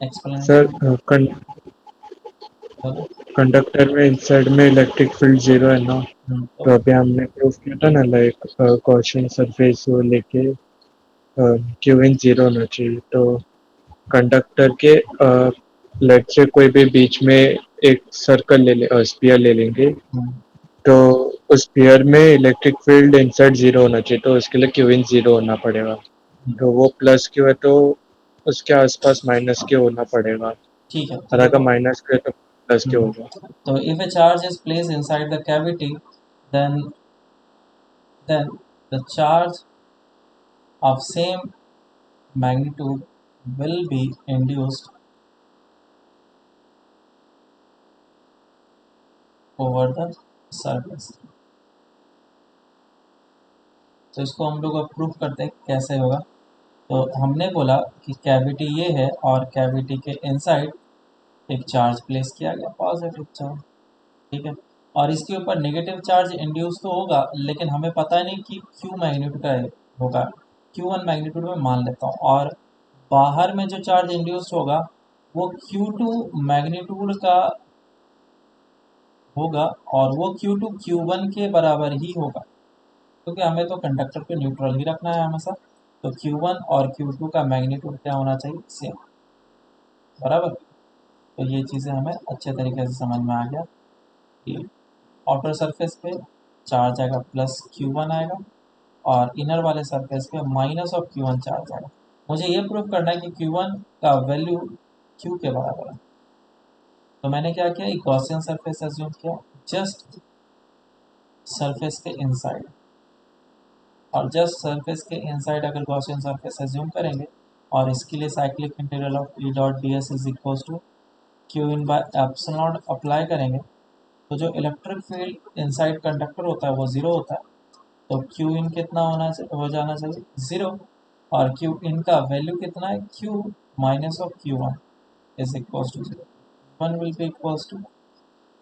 A: एक्सप्लेनेशन
D: सर
A: बोलो।
D: कंडक्टर में इनसाइड में इलेक्ट्रिक फील्ड 0 है ना,
A: तो
D: तो अभी हमने प्रूव किया था ना, लाइक गॉसियन सरफेस वो लेके क्यू इन 0 होना चाहिए। तो कंडक्टर के लेट से कोई भी बीच में एक सर्कल स्फीयर ले लेंगे,
A: हम्म,
D: तो उस स्फीयर में इलेक्ट्रिक फील्ड इनसाइड 0 होना चाहिए, तो उसके लिए क्यू इन 0 होना पड़ेगा।
A: हम्म,
D: तो वो प्लस क्यू है तो उसके आसपास माइनस क्यू होना पड़ेगा,
A: ठीक है। तो
D: और अगर
A: देखो,
D: माइनस क्यू है तो प्लस क्यू होगा।
A: तो if a charge is placed inside the cavity, then the charge of same magnitude will be induced over the surface। तो इसको हम लोग अब प्रूफ करते हैं कैसे होगा। तो हमने बोला कि कैविटी ये है और कैविटी के इनसाइड एक चार्ज प्लेस किया गया, पॉजिटिव चार्ज, ठीक है। और इसके ऊपर नेगेटिव चार्ज इंड्यूस तो होगा, लेकिन हमें पता नहीं कि क्यू मैग्नीट्यूड का होगा। क्यू वन मैग्नीट्यूड में मान लेता हूँ, और बाहर में जो चार्ज इंड्यूस होगा वो क्यू टू मैग्नीट्यूड का होगा, और वो क्यू टू क्यू वन के बराबर ही होगा, क्योंकि हमें तो कंडक्टर पे न्यूट्रल ही रखना है हमेशा। तो क्यू वन और क्यू टू का मैग्नीट्यूड क्या होना चाहिए? सेम, बराबर। तो ये चीज़ें हमें अच्छे तरीके से समझ में आ गया कि आउटर सरफेस पे चार्ज आएगा प्लस क्यू वन आएगा, और इनर वाले सरफेस पे minus of Q one charge आएगा। मुझे ये प्रूव करना है कि क्यू वन का वैल्यू क्यू के बराबर है। तो मैंने क्या किया, एक गॉसियन सरफेस एज्यूम किया जस्ट सरफेस के इनसाइड, और जस्ट सरफेस के इनसाइड अगर गॉसियन सरफेस एज्यूम करेंगे, और इसके लिए cyclic integral of E dot D S is equal to Q in by epsilon apply करेंगे, तो जो इलेक्ट्रिक फील्ड इनसाइड कंडक्टर होता है वो ज़ीरो होता है। तो क्यू इन कितना हो जाना चाहिए? ज़ीरो। और क्यू इन का वैल्यू कितना है? Q minus of Q one is equal to zero. One will be equals to,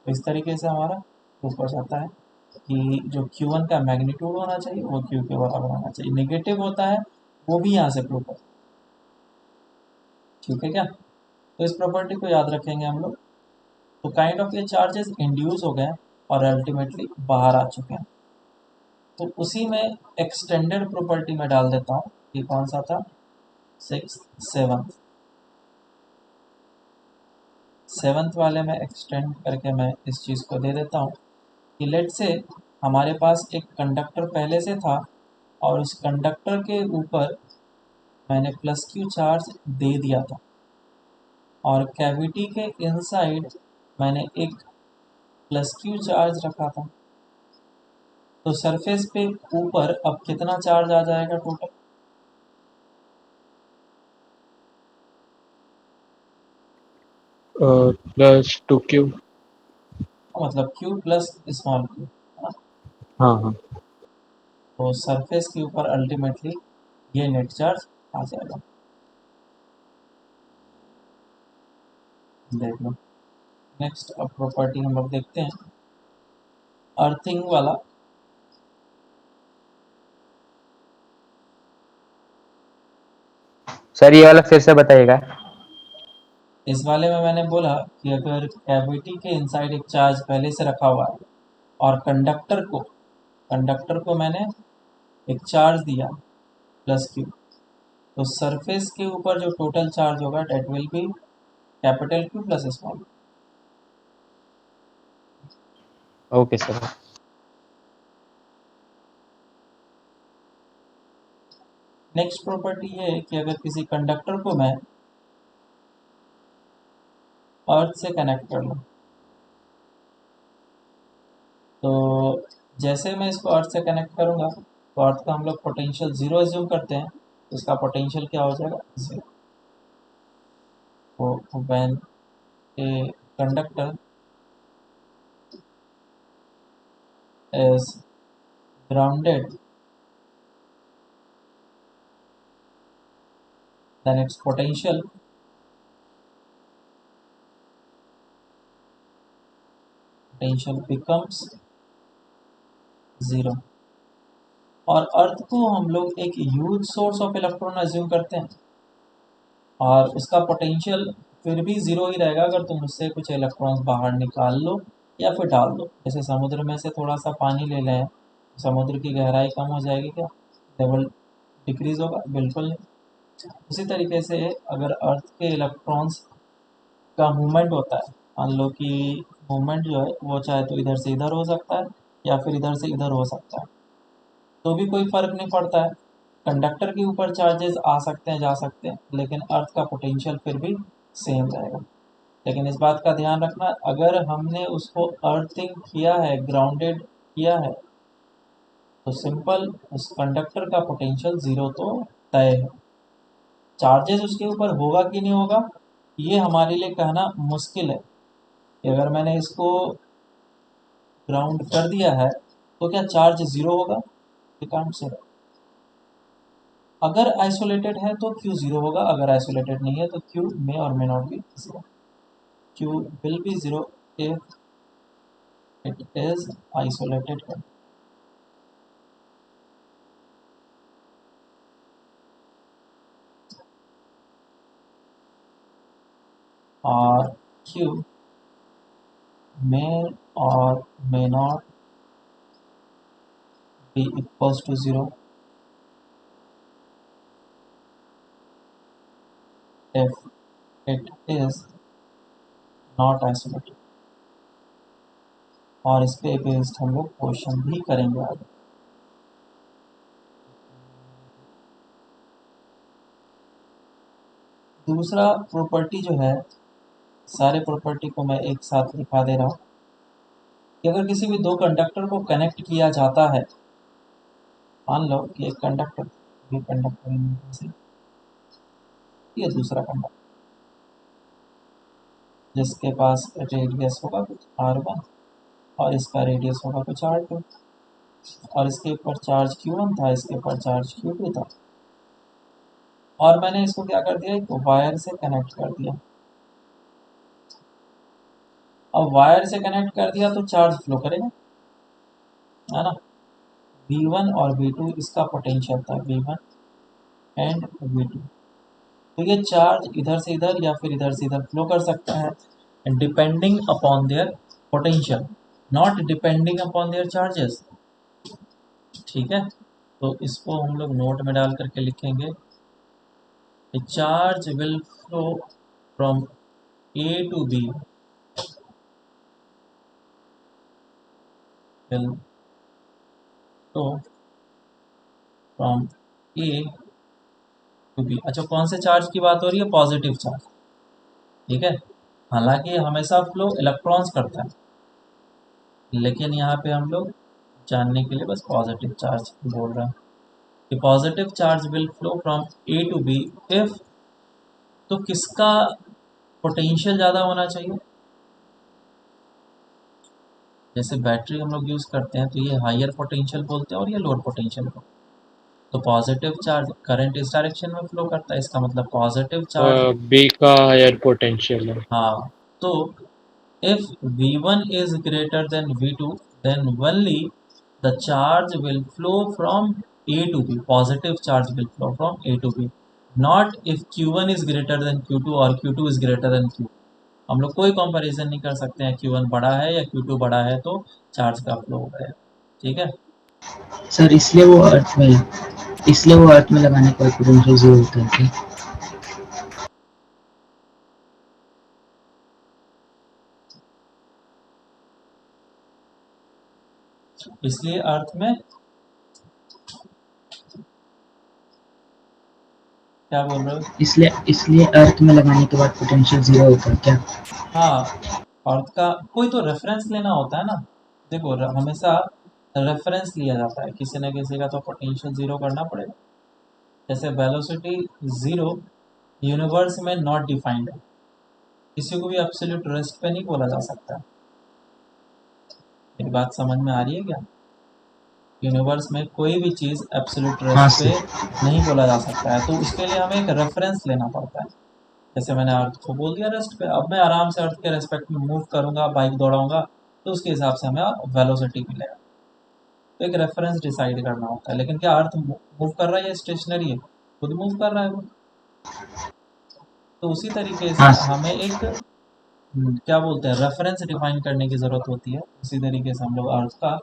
A: इस तरीके से हमारा प्रूफ हो जाता है कि जो क्यू वन का मैग्नीट्यूड होना चाहिए वो क्यू के बराबर होना चाहिए। नेगेटिव होता है वो भी यहाँ से प्रूफ है, ठीक है क्या? तो इस प्रॉपर्टी को याद रखेंगे हम लोग। तो काइंड ऑफ ये चार्जेस इंड्यूस हो गए और अल्टीमेटली बाहर आ चुके हैं। तो उसी में एक्सटेंडेड प्रॉपर्टी में डाल देता हूँ। ये कौन सा था? Six, seventh. सेवन्थ वाले में एक्सटेंड करके मैं इस चीज़ को दे देता हूँ कि लेट से हमारे पास एक कंडक्टर पहले से था, और उस कंडक्टर के ऊपर मैंने प्लस क्यू चार्ज दे दिया था, और कैविटी के इनसाइड मैंने एक प्लस क्यू चार्ज रखा था। तो सरफेस पे ऊपर अब कितना चार्ज आ जाएगा टोटल?
D: Plus 2q।
A: मतलब q प्लस स्मॉल q,
D: हाँ हाँ।
A: तो सरफेस के ऊपर अल्टीमेटली ये नेट चार्ज आ जाएगा। देख लो। नेक्स्ट अब प्रॉपर्टी हम लोग देखते हैं अर्थिंग वाला।
E: सर ये वाला फिर से बताइएगा।
A: इस वाले में मैंने बोला कि अगर कैविटी के इनसाइड एक चार्ज पहले से रखा हुआ है और कंडक्टर को मैंने एक चार्ज दिया प्लस क्यू, तो सरफेस के ऊपर जो टोटल चार्ज होगा that will be capital Q plus small.
E: Okay sir.
A: Next property ये है कि अगर किसी कंडक्टर को मैं अर्थ से कनेक्ट कर लूँ, तो जैसे मैं इसको अर्थ से कनेक्ट करूँगा तो अर्थ का हम लोग पोटेंशियल ज़ीरो एज्यूम करते हैं, तो इसका पोटेंशियल क्या हो जाएगा, ज़ीरो। तो when a conductor is grounded, then its potential becomes zero. और अर्थ को हम लोग एक huge source of electron assume करते हैं और उसका पोटेंशियल फिर भी ज़ीरो ही रहेगा अगर तुम उससे कुछ इलेक्ट्रॉन्स बाहर निकाल लो या फिर डाल दो। जैसे समुद्र में से थोड़ा सा पानी ले लें, समुद्र की गहराई कम हो जाएगी क्या, लेवल डिक्रीज होगा, बिल्कुल नहीं। उसी तरीके से अगर अर्थ के इलेक्ट्रॉन्स का मूवमेंट होता है, मान लो कि मूवमेंट जो है वो चाहे तो इधर से इधर हो सकता है या फिर इधर से इधर हो सकता है, तो भी कोई फ़र्क नहीं पड़ता है। कंडक्टर के ऊपर चार्जेस आ सकते हैं जा सकते हैं, लेकिन अर्थ का पोटेंशियल फिर भी सेम रहेगा। लेकिन इस बात का ध्यान रखना, अगर हमने उसको अर्थिंग किया है, ग्राउंडेड किया है, तो सिंपल उस कंडक्टर का पोटेंशियल ज़ीरो तो तय है। चार्जेस उसके ऊपर होगा कि नहीं होगा ये हमारे लिए कहना मुश्किल है कि अगर मैंने इसको ग्राउंड कर दिया है तो क्या चार्ज ज़ीरो होगा, ये कांट से। अगर आइसोलेटेड है तो क्यू ज़ीरो होगा, अगर आइसोलेटेड नहीं है तो Q may or may not be zero. Q will be zero if it is isolated है। और Q may or may not be equals to zero if it is not isolated। और इस पे बेस्ड हम लोग क्वेश्चन भी करेंगे आगे। दूसरा प्रॉपर्टी जो है, सारे प्रॉपर्टी को मैं एक साथ दिखा दे रहा हूँ कि अगर किसी भी दो कंडक्टर को कनेक्ट किया जाता है, मान लो कि एक कंडक्टर, ये कंडक्टर, ये दूसरा कंडक्टर जिसके पास रेडियस होगा कुछ r1 और इसका रेडियस होगा कुछ r2, और इसके ऊपर चार्ज q1 था, इसके ऊपर चार्ज q2 था, और मैंने इसको क्या कर दिया, एक वायर से कनेक्ट कर दिया। अब वायर से कनेक्ट कर दिया तो चार्ज फ्लो करेगा, है ना। v1 और v2 इसका पोटेंशियल था, v1 एंड v2। तो ये चार्ज इधर से इधर या फिर इधर से इधर फ्लो कर सकता है depending upon their potential, not depending upon their charges. ठीक है, तो इसको हम लोग नोट में डाल करके लिखेंगे, charge will flow from A to B will flow from A to B। अच्छा, कौन से चार्ज की बात हो रही है, पॉजिटिव चार्ज। ठीक है, हालांकि हमेशा फ्लो इलेक्ट्रॉन्स करता है, लेकिन यहाँ पे हम लोग जानने के लिए बस पॉजिटिव चार्ज बोल रहे हैं कि positive charge will flow from A to B if, तो किसका पोटेंशियल ज़्यादा होना चाहिए। जैसे बैटरी हम लोग यूज़ करते हैं तो ये हायर पोटेंशियल बोलते हैं और ये लोअर पोटेंशियल को। तो पॉजिटिव चार्ज करंट इस डायरेक्शन में फ्लो करता है, इसका मतलब पॉजिटिव चार्ज।
D: बी का हायर पोटेंशियल है।
A: हाँ, तो if V1 is greater than V2, then only the charge will flow from A to B. Positive charge will flow from A to B. Not if Q1 is greater than Q2 or Q2 is greater than Q. हम लोग कोई comparison नहीं कर सकते हैं Q1 बड़ा है या Q2 बड़ा है तो चार्ज का फ्लो हो गया। ठीक है,
B: सर इसलिए वो अर्थ में लगाने के बाद पोटेंशियल जीरो होता है क्या?
A: इसलिए अर्थ में क्या बोल रहे हो?
B: इसलिए अर्थ में लगाने के बाद पोटेंशियल जीरो होता है क्या?
A: हाँ, अर्थ का कोई तो रेफरेंस लेना होता है ना। देखो हमेशा रेफरेंस लिया जाता है, किसी न किसी का तो पोटेंशियल जीरो करना पड़ेगा। जैसे वेलोसिटी जीरो यूनिवर्स में नॉट डिफाइंड है, किसी को भी एब्सोल्यूट रेस्ट पे नहीं बोला जा सकता। मेरी बात समझ में आ रही है क्या? यूनिवर्स में कोई भी चीज़ एब्सोल्यूट
B: हाँ
A: रेस्ट पे
B: सर।
A: नहीं बोला जा सकता है, तो उसके लिए हमें एक रेफरेंस लेना पड़ता है। जैसे मैंने अर्थ को बोल दिया रेस्ट पे, अब मैं आराम से अर्थ के रेस्पेक्ट में मूव करूंगा, बाइक दौड़ाऊंगा, तो उसके हिसाब से हमें वेलोसिटी मिलेगा। तो एक रेफरेंस डिसाइड करना होता है। लेकिन क्या अर्थ मूव कर रहा है या स्टेशनरी है? खुद मूव कर रहा है वो। तो उसी तरीके से
B: हाँ सर।
A: हमें एक क्या बोलते हैं, रेफरेंस डिफाइन करने की ज़रूरत होती है। उसी तरीके से हम लोग अर्थ का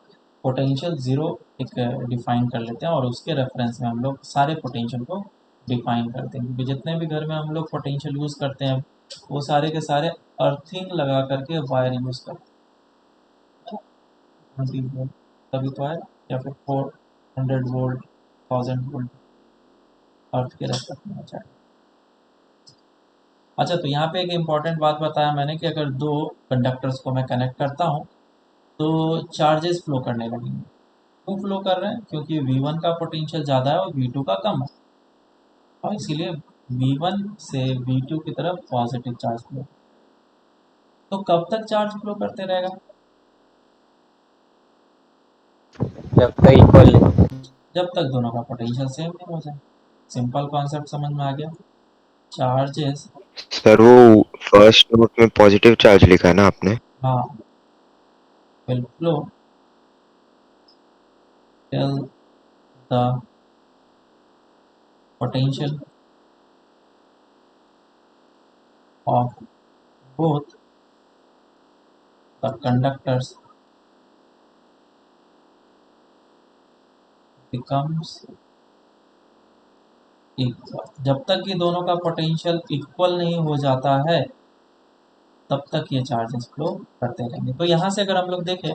A: पोटेंशियल ज़ीरो एक डिफाइन कर लेते हैं और उसके रेफरेंस में हम लोग सारे पोटेंशियल को डिफाइन करते हैं, क्योंकि जितने भी घर में हम लोग पोटेंशियल यूज़ करते हैं वो सारे के सारे अर्थिंग लगा करके वायर यूज़ करते हैं। 20 वोल्ट तभी तो है, या फिर 400 वोल्ट, 1000 वोल्ट अर्थ के रेस्पेक्ट में हो जाए। अच्छा, तो यहाँ पे एक इम्पॉर्टेंट बात बताया मैंने कि अगर दो कंडक्टर्स को मैं कनेक्ट करता हूँ तो चार्जेस फ्लो करने लगेंगे। क्यों फ्लो कर रहे हैं? क्योंकि V1 का पोटेंशियल ज़्यादा है और V2 का कम है, और इसीलिए V1 से V2 की तरफ पॉजिटिव चार्ज फ्लो। तो कब तक चार्ज फ्लो करते रहेगा?
E: जब तक इक्वल
A: जब तक दोनों का पोटेंशियल सेम नहीं हो जाए। सिंपल कॉन्सेप्ट समझ में आ गया। चार्जेस,
C: सर वो फर्स्ट नोट में पॉजिटिव चार्ज लिखा है ना आपने?
A: हाँ, will flow till the potential of both the conductors becomes equal. जब तक ये दोनों का पोटेंशियल इक्वल नहीं हो जाता है तब तक ये चार्जेस फ्लो करते रहेंगे। तो यहाँ से अगर हम लोग देखें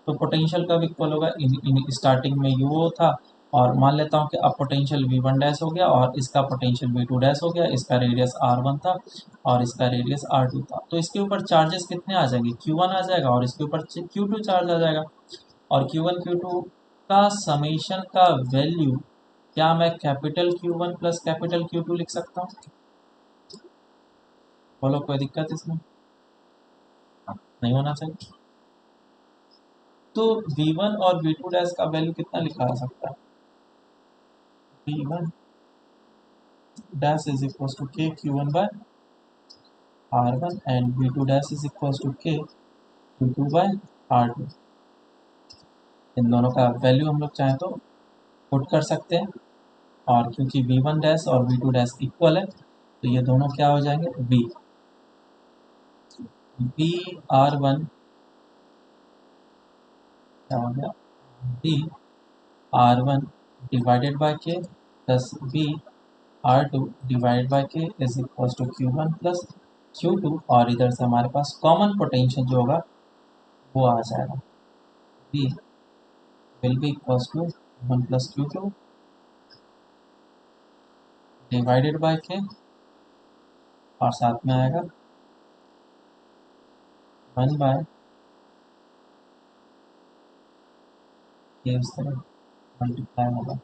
A: तो पोटेंशियल कब इक्वल होगा? इन स्टार्टिंग में यू था, और मान लेता हूँ कि अब पोटेंशियल V1 डैश हो गया और इसका पोटेंशियल V2 डैश हो गया। इसका रेडियस R1 था और इसका रेडियस R2 था, तो इसके ऊपर चार्जेस कितने आ जाएंगे? Q1 आ जाएगा और इसके ऊपर Q2 चार्ज आ जाएगा। और Q1 Q2 का समेशन का वैल्यू क्या मैं capital Q1 plus capital Q2 लिख सकता हूँ? बोलो, कोई दिक्कत इसमें? नहीं होना चाहिए। तो V1 और V2 डैश का वैल्यू कितना लिखा जा सकता है? V1 dash is equal to K Q1 by R1 and V2 dash is equal to K Q2 बाय R2। इन दोनों का वैल्यू हम लोग चाहें तो पुट कर सकते हैं, और क्योंकि V1 डैश और V2 डैश इक्वल है तो ये दोनों क्या हो जाएंगे? V R1 क्या हो गया? V R1 divided by K plus V R2 divided by K is equal to Q1 plus Q2, और इधर से हमारे पास कॉमन पोटेंशियल जो होगा वो आ जाएगा। V will be equal to 1 plus Q2 divided by K, और साथ में आएगा 1 बाय K, इस तरह मल्टीप्लाई होगा।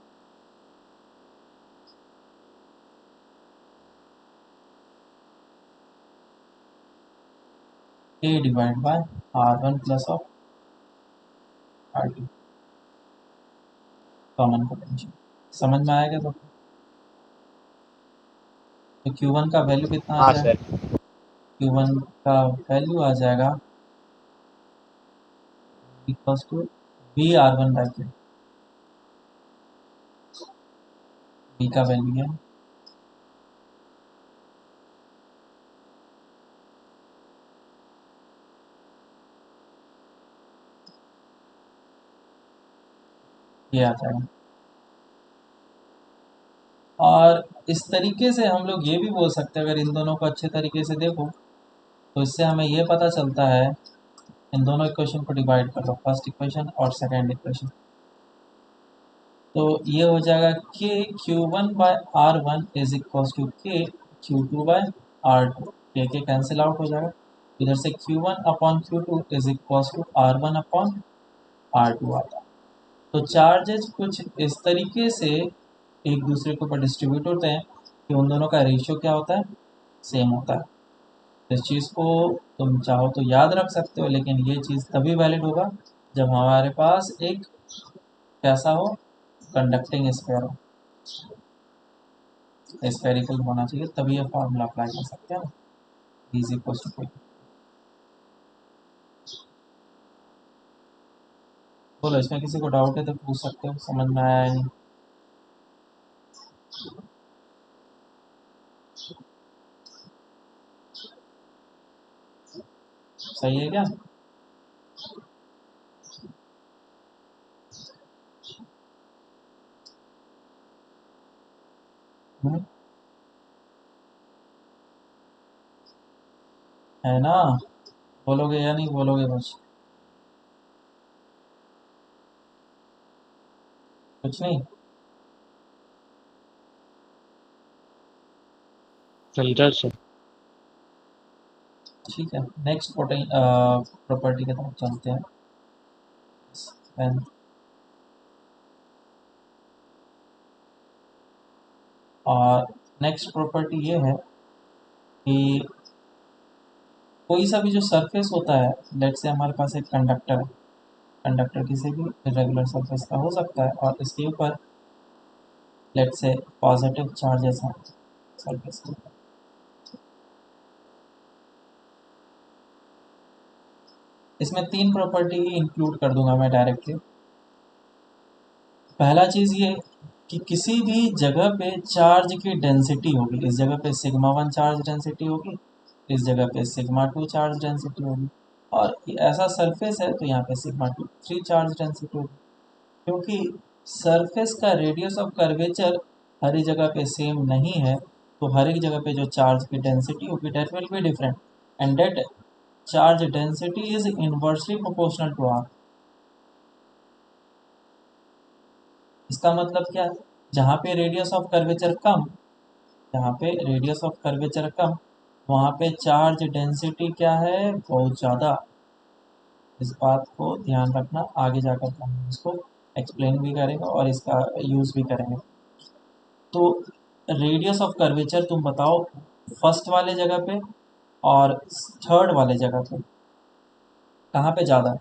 A: A divide by R1 plus of R2 common potential. समझ में आएगा? तो Q1 का वैल्यू कितना आ
E: हाँ
A: जाएगा?
E: सर।
A: Q1 का वैल्यू आ जाएगा equals to VR1 by Q। B का वैल्यू है ये आ जाएगा। और इस तरीके से हम लोग ये भी बोल सकते हैं, अगर इन दोनों को अच्छे तरीके से देखो तो इससे हमें ये पता चलता है, इन दोनों इक्वेशन को डिवाइड कर दो, फर्स्ट इक्वेशन और सेकेंड इक्वेशन, तो ये हो जाएगा के Q1 by R1 is equal to के Q2 बाय R2। के कैंसिल आउट हो जाएगा, इधर से Q1 upon Q2 is equal to R1 upon R2 आता है। तो चार्जेस कुछ इस तरीके से एक दूसरे के ऊपर डिस्ट्रीब्यूट होते हैं कि उन दोनों का रेशियो क्या होता है, सेम होता है। इस चीज़ को तुम चाहो तो याद रख सकते हो, लेकिन ये चीज़ तभी वैलिड होगा जब हमारे पास एक कैसा हो, कंडक्टिंग स्फीयर हो, स्फेरिकल होना चाहिए, तभी ये फॉर्मूला अप्लाई कर सकते हैं। इज इक्वल टू, बोलो इसमें किसी को डाउट है तो पूछ सकते हो, समझ में आया या नहीं? सही है क्या? हम्म, है ना? बोलोगे या नहीं बोलोगे बस? कुछ नहीं?
D: समझा सर।
A: ठीक है, नेक्स्ट प्रॉपर्टी की तरफ चलते हैं। और नेक्स्ट प्रॉपर्टी ये है कि कोई सा भी जो सरफेस होता है, लेट से हमारे पास एक कंडक्टर है, कंडक्टर किसी भी इरेगुलर सरफेस का हो सकता है, और इसके ऊपर लेट से पॉजिटिव चार्जेस हैं सरफेस के ऊपर। इसमें तीन प्रॉपर्टी ही इंक्लूड कर दूंगा मैं डायरेक्टली। पहला चीज़ ये कि किसी भी जगह पे चार्ज की डेंसिटी होगी, इस जगह पे सिग्मा 1 चार्ज डेंसिटी होगी, इस जगह पे सिग्मा 2 चार्ज डेंसिटी होगी, और ऐसा सरफेस है तो यहाँ पे सिग्मा 2 3 चार्ज डेंसिटी होगी। क्योंकि सरफेस का रेडियस ऑफ कर्वेचर हर एक जगह पे सेम नहीं है, तो हर एक जगह पे जो चार्ज की डेंसिटी होगी that will be different, and that charge density is inversely proportional to R. इसका मतलब क्या है, जहाँ पे रेडियस ऑफ कर्वेचर कम, जहाँ पे रेडियस ऑफ कर्वेचर कम, वहाँ पे चार्ज डेंसिटी क्या है, बहुत ज़्यादा। इस बात को ध्यान रखना, आगे जाकर हम इसको एक्सप्लेन भी करेंगे और इसका यूज़ भी करेंगे। तो रेडियस ऑफ कर्वेचर तुम बताओ, फर्स्ट वाले जगह पे और थर्ड वाले जगह पे कहाँ पे ज़्यादा है?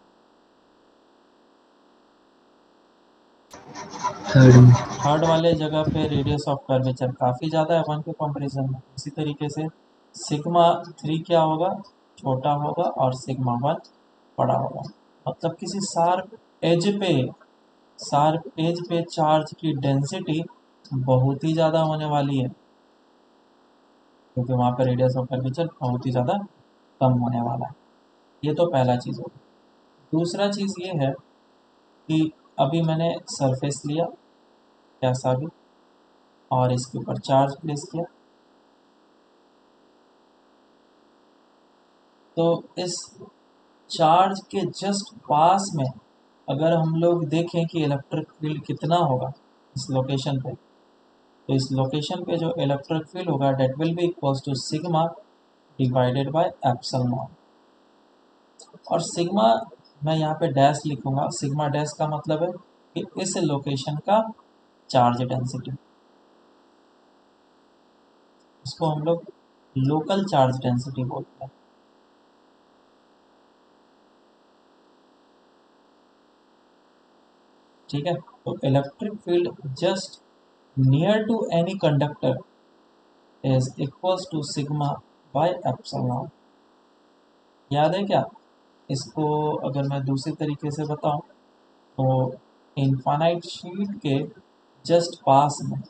B: थर्ड में।
A: थर्ड वाले जगह पे रेडियस ऑफ कर्वेचर काफ़ी ज़्यादा है वन के कंपैरिजन में। इसी तरीके से सिग्मा 3 क्या होगा, छोटा होगा, और सिग्मा 1 बड़ा होगा। मतलब किसी शार्प एज पे चार्ज की डेंसिटी बहुत ही ज़्यादा होने वाली है, क्योंकि वहाँ पर रेडियस ऑफ कर्वेचर बहुत ही ज़्यादा कम होने वाला है। ये तो पहला चीज़ होगी। दूसरा चीज़ ये है कि अभी मैंने सरफेस लिया कैसा भी, और इसके ऊपर चार्ज प्लेस किया, तो इस चार्ज के जस्ट पास में अगर हम लोग देखें कि इलेक्ट्रिक फील्ड कितना होगा इस लोकेशन पे, तो इस लोकेशन पे जो इलेक्ट्रिक फील्ड होगा that will be equals to sigma divided by epsilon naught. और सिग्मा मैं यहाँ पे डैश लिखूंगा, सिग्मा डैश का मतलब है कि इस लोकेशन का चार्ज डेंसिटी, इसको हम लोग लोकल चार्ज डेंसिटी बोलते हैं। ठीक है। तो electric field just near to any conductor is equals to sigma by epsilon. याद है क्या? इसको अगर मैं दूसरी तरीके से बताऊं तो इनफाइनाइट शीट के जस्ट पास में,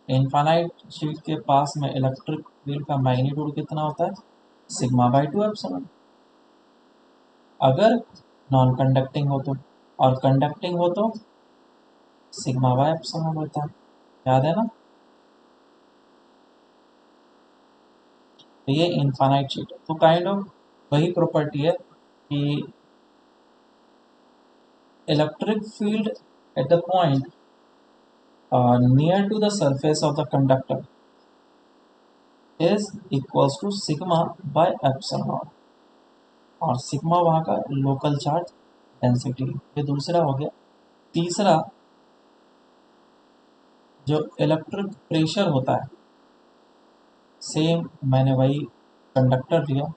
A: इनफाइनाइट शीट के पास में इलेक्ट्रिक फील्ड का मैग्नीट्यूड कितना होता है? Sigma by 2 epsilon. अगर नॉन कंडक्टिंग हो तो, और कंडक्टिंग हो तो सिग्मा बाय एप्सिलॉन होता है। याद है ना? तो ये इनफाइनाइट शीट है। तो काइंड ऑफ वही प्रॉपर्टी है कि electric field at the point near to the surface of the conductor is equals to sigma by epsilon, और सिग्मा वहाँ का लोकल चार्ज डेंसिटी। ये दूसरा हो गया। तीसरा, जो इलेक्ट्रिक प्रेशर होता है, सेम मैंने वही कंडक्टर लिया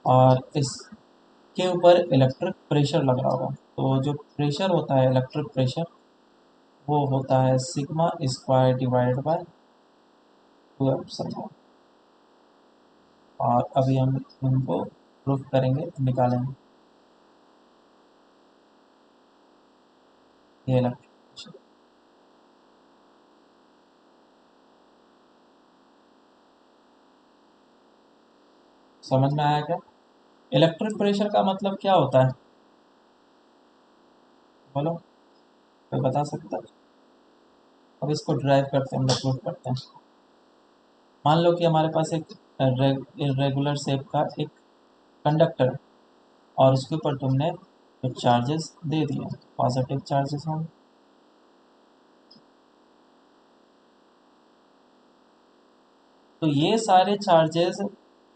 A: और इसके ऊपर इलेक्ट्रिक प्रेशर लग रहा होगा। तो जो प्रेशर होता है, इलेक्ट्रिक प्रेशर, वो होता है sigma square divided by 2 epsilon. और अभी हम इनको प्रूफ करेंगे, निकालेंगे। ये इलेक्ट्रिक प्रेशर, समझ में आया क्या? इलेक्ट्रिक प्रेशर का मतलब क्या होता है? बोलो, कोई बता सकता है? अब इसको ड्राइव करते हैं, हम लोग प्रूफ करते हैं। मान लो कि हमारे पास एक इरेगुलर शेप का एक कंडक्टर है और उसके ऊपर तुमने कुछ चार्जेस दे दिए, पॉजिटिव चार्जेस होंगे। तो ये सारे चार्जेस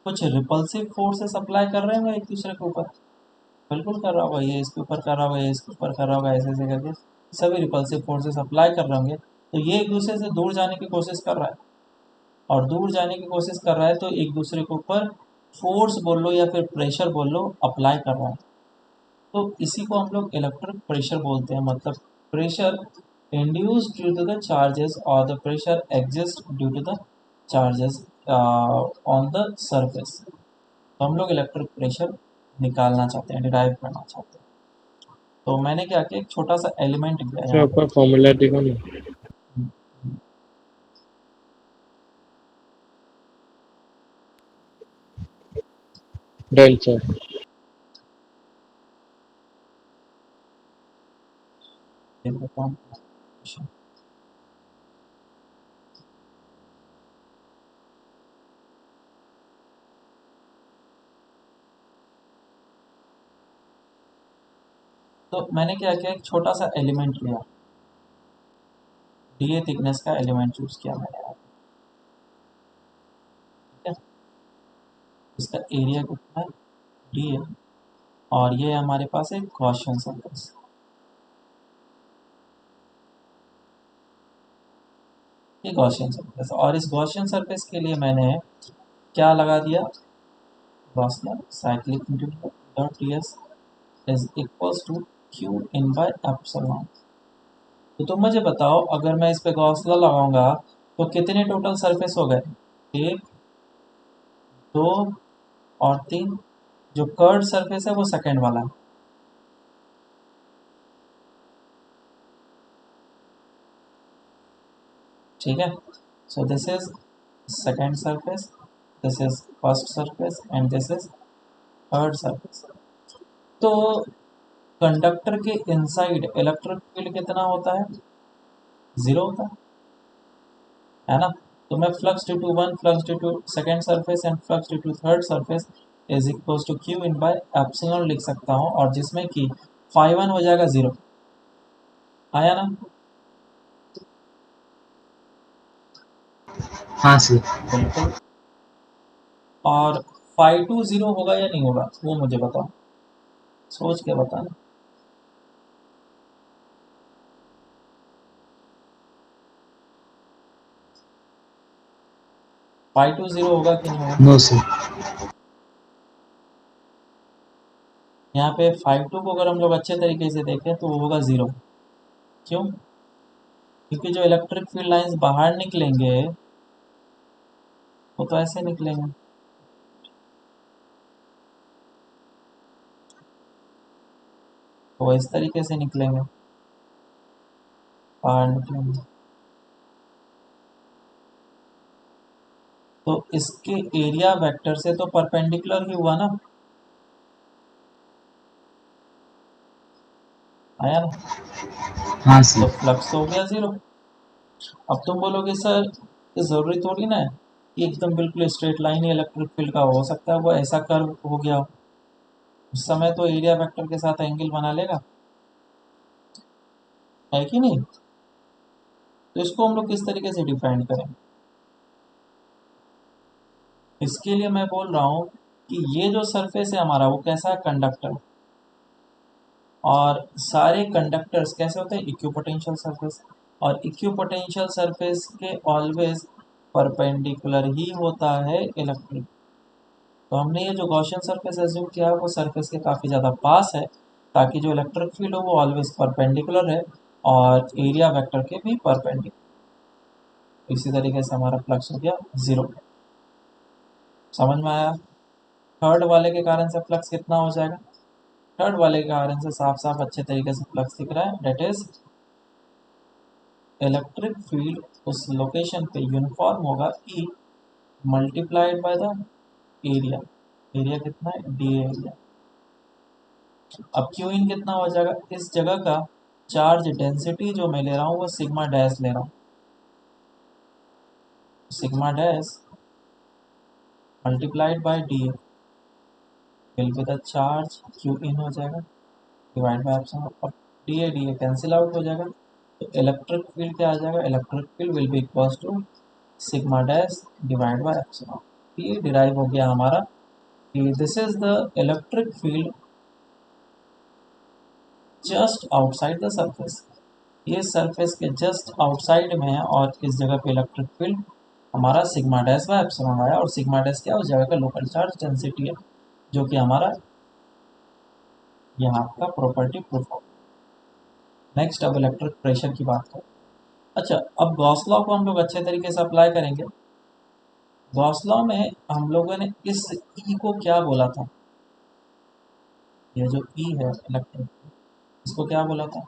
A: कुछ रिपल्सिव फोर्सेस अप्लाई कर रहे होंगे एक दूसरे के ऊपर। बिल्कुल कर रहा होगा, ये इसके ऊपर कर रहा होगा, ये इसके ऊपर कर रहा होगा, ऐसे ऐसे करके सभी रिपल्सिव फोर्सेस अप्लाई कर रहे होंगे। तो ये एक दूसरे से दूर जाने की कोशिश कर रहा है, और दूर जाने की कोशिश कर रहा है तो एक दूसरे के ऊपर फोर्स बोल लो या फिर प्रेशर बोल लो, अप्लाई कर रहा है। तो इसी को हम लोग इलेक्ट्रिक प्रेशर बोलते हैं। मतलब pressure induced due to the charges और the pressure exist due to the charges on the surface. तो हम लोग इलेक्ट्रिक प्रेशर निकालना चाहते हैं, डिराइव करना चाहते हैं। तो मैंने क्या किया, एक छोटा सा एलिमेंट लिया
D: सर
A: यहाँ
D: आपका फॉर्मूला देखो ना।
A: पे।
D: Done sir.
A: ये बताऊँ। तो मैंने क्या किया, एक छोटा सा एलिमेंट लिया, डी थिकनेस का एलिमेंट चूज किया मैंने यहाँ पे, ठीक है। इसका एरिया कितना है, डी है, और ये हमारे पास एक गॉसियन सरफेस। ये गॉसियन सरफेस, और इस गॉसियन सरफेस के लिए मैंने क्या लगा दिया, Gaussian cyclic integral dot ds is equals to q in by epsilon. तो तुम मुझे बताओ, अगर मैं इस पे गॉस लॉ लगाऊंगा तो कितने टोटल सरफेस हो गए? एक, दो और तीन। जो कर्व सरफेस है वो सेकंड वाला है, ठीक है। So this is second surface, this is first surface and this is third surface. तो कंडक्टर के इनसाइड इलेक्ट्रिक फील्ड कितना होता है? जीरो होता है ना? तो मैं flux due to one, flux due to second surface and flux due to third surface is equals to Q in by epsilon लिख सकता हूँ, और जिसमें कि फाई वन हो जाएगा जीरो। आया ना?
B: हाँ सर।
A: बिल्कुल। और फाई टू जीरो होगा या नहीं होगा, वो मुझे बताओ, सोच के बताना। फाई टू ज़ीरो होगा कि नहीं होगा?
B: No sir.
A: यहाँ पे फाई टू को अगर हम लोग अच्छे तरीके से देखें तो वो होगा ज़ीरो। क्यों? क्योंकि जो इलेक्ट्रिक फील्ड लाइंस बाहर निकलेंगे वो तो ऐसे निकलेंगे, वो इस तरीके से निकलेंगे, बाहर निकलेंगे। तो इसके एरिया वेक्टर से तो परपेंडिकुलर ही हुआ ना, आया ना?
B: हाँ
A: तो
B: सर।
A: फ्लक्स हो गया ज़ीरो। अब तुम बोलोगे सर ये ज़रूरी थोड़ी ना है कि एकदम बिल्कुल स्ट्रेट लाइन ही इलेक्ट्रिक फील्ड का हो सकता है वो ऐसा कर्व हो गया हो, उस समय तो एरिया वेक्टर के साथ एंगल बना लेगा, है कि नहीं? तो इसको हम लोग किस तरीके से डिफाइन करें? इसके लिए मैं बोल रहा हूँ कि ये जो सरफेस है हमारा वो कैसा है? कंडक्टर। और सारे कंडक्टर्स कैसे होते हैं? Equipotential surface. और इक्विपोटेंशियल सरफेस के ऑलवेज परपेंडिकुलर ही होता है इलेक्ट्रिक। तो हमने ये जो गॉसियन सरफेस एज्यूम किया है वो सरफेस के काफ़ी ज़्यादा पास है, ताकि जो इलेक्ट्रिक फील्ड हो वो ऑलवेज परपेंडिकुलर है और एरिया वेक्टर के भी परपेंडिकुलर। इसी तरीके से हमारा फ्लक्स हो गया ज़ीरो। समझ में आया? थर्ड वाले के कारण से फ्लक्स कितना हो जाएगा? थर्ड वाले के कारण से साफ साफ अच्छे तरीके से फ्लक्स दिख रहा है, डेट इज इलेक्ट्रिक फील्ड उस लोकेशन पे यूनिफॉर्म होगा E multiplied by the area. Area कितना है? D area. अब क्यू इन कितना हो जाएगा? इस जगह का चार्ज डेंसिटी जो मैं ले रहा हूँ वो सिग्मा डैश ले रहा हूँ, sigma dash multiplied by d will be the charge q in हो जाएगा डिवाइड बाय एप्सिलॉन। और डी ए कैंसिल आउट हो जाएगा, तो इलेक्ट्रिक फील्ड क्या आ जाएगा? Electric field will be equals to sigma dash divide by epsilon. ये डिराइव हो गया हमारा कि this is the electric field just outside the surface. ये सरफेस के जस्ट आउटसाइड में है और इस जगह पे इलेक्ट्रिक फील्ड हमारा सिग्मा डैश बाय एप्सिलॉन आया। और सिग्मा डैश क्या हो जाएगा? लोकल चार्ज डेंसिटी है, जो कि हमारा यहाँ का प्रॉपर्टी प्रूफ हो। नेक्स्ट अब इलेक्ट्रिक प्रेशर की बात करें। अच्छा, अब गॉस लॉ को हम लोग अच्छे तरीके से अप्लाई करेंगे। गॉस लॉ में हम लोगों ने इस ई को क्या बोला था? ये जो ई है इलेक्ट्रिक, इसको क्या बोला था?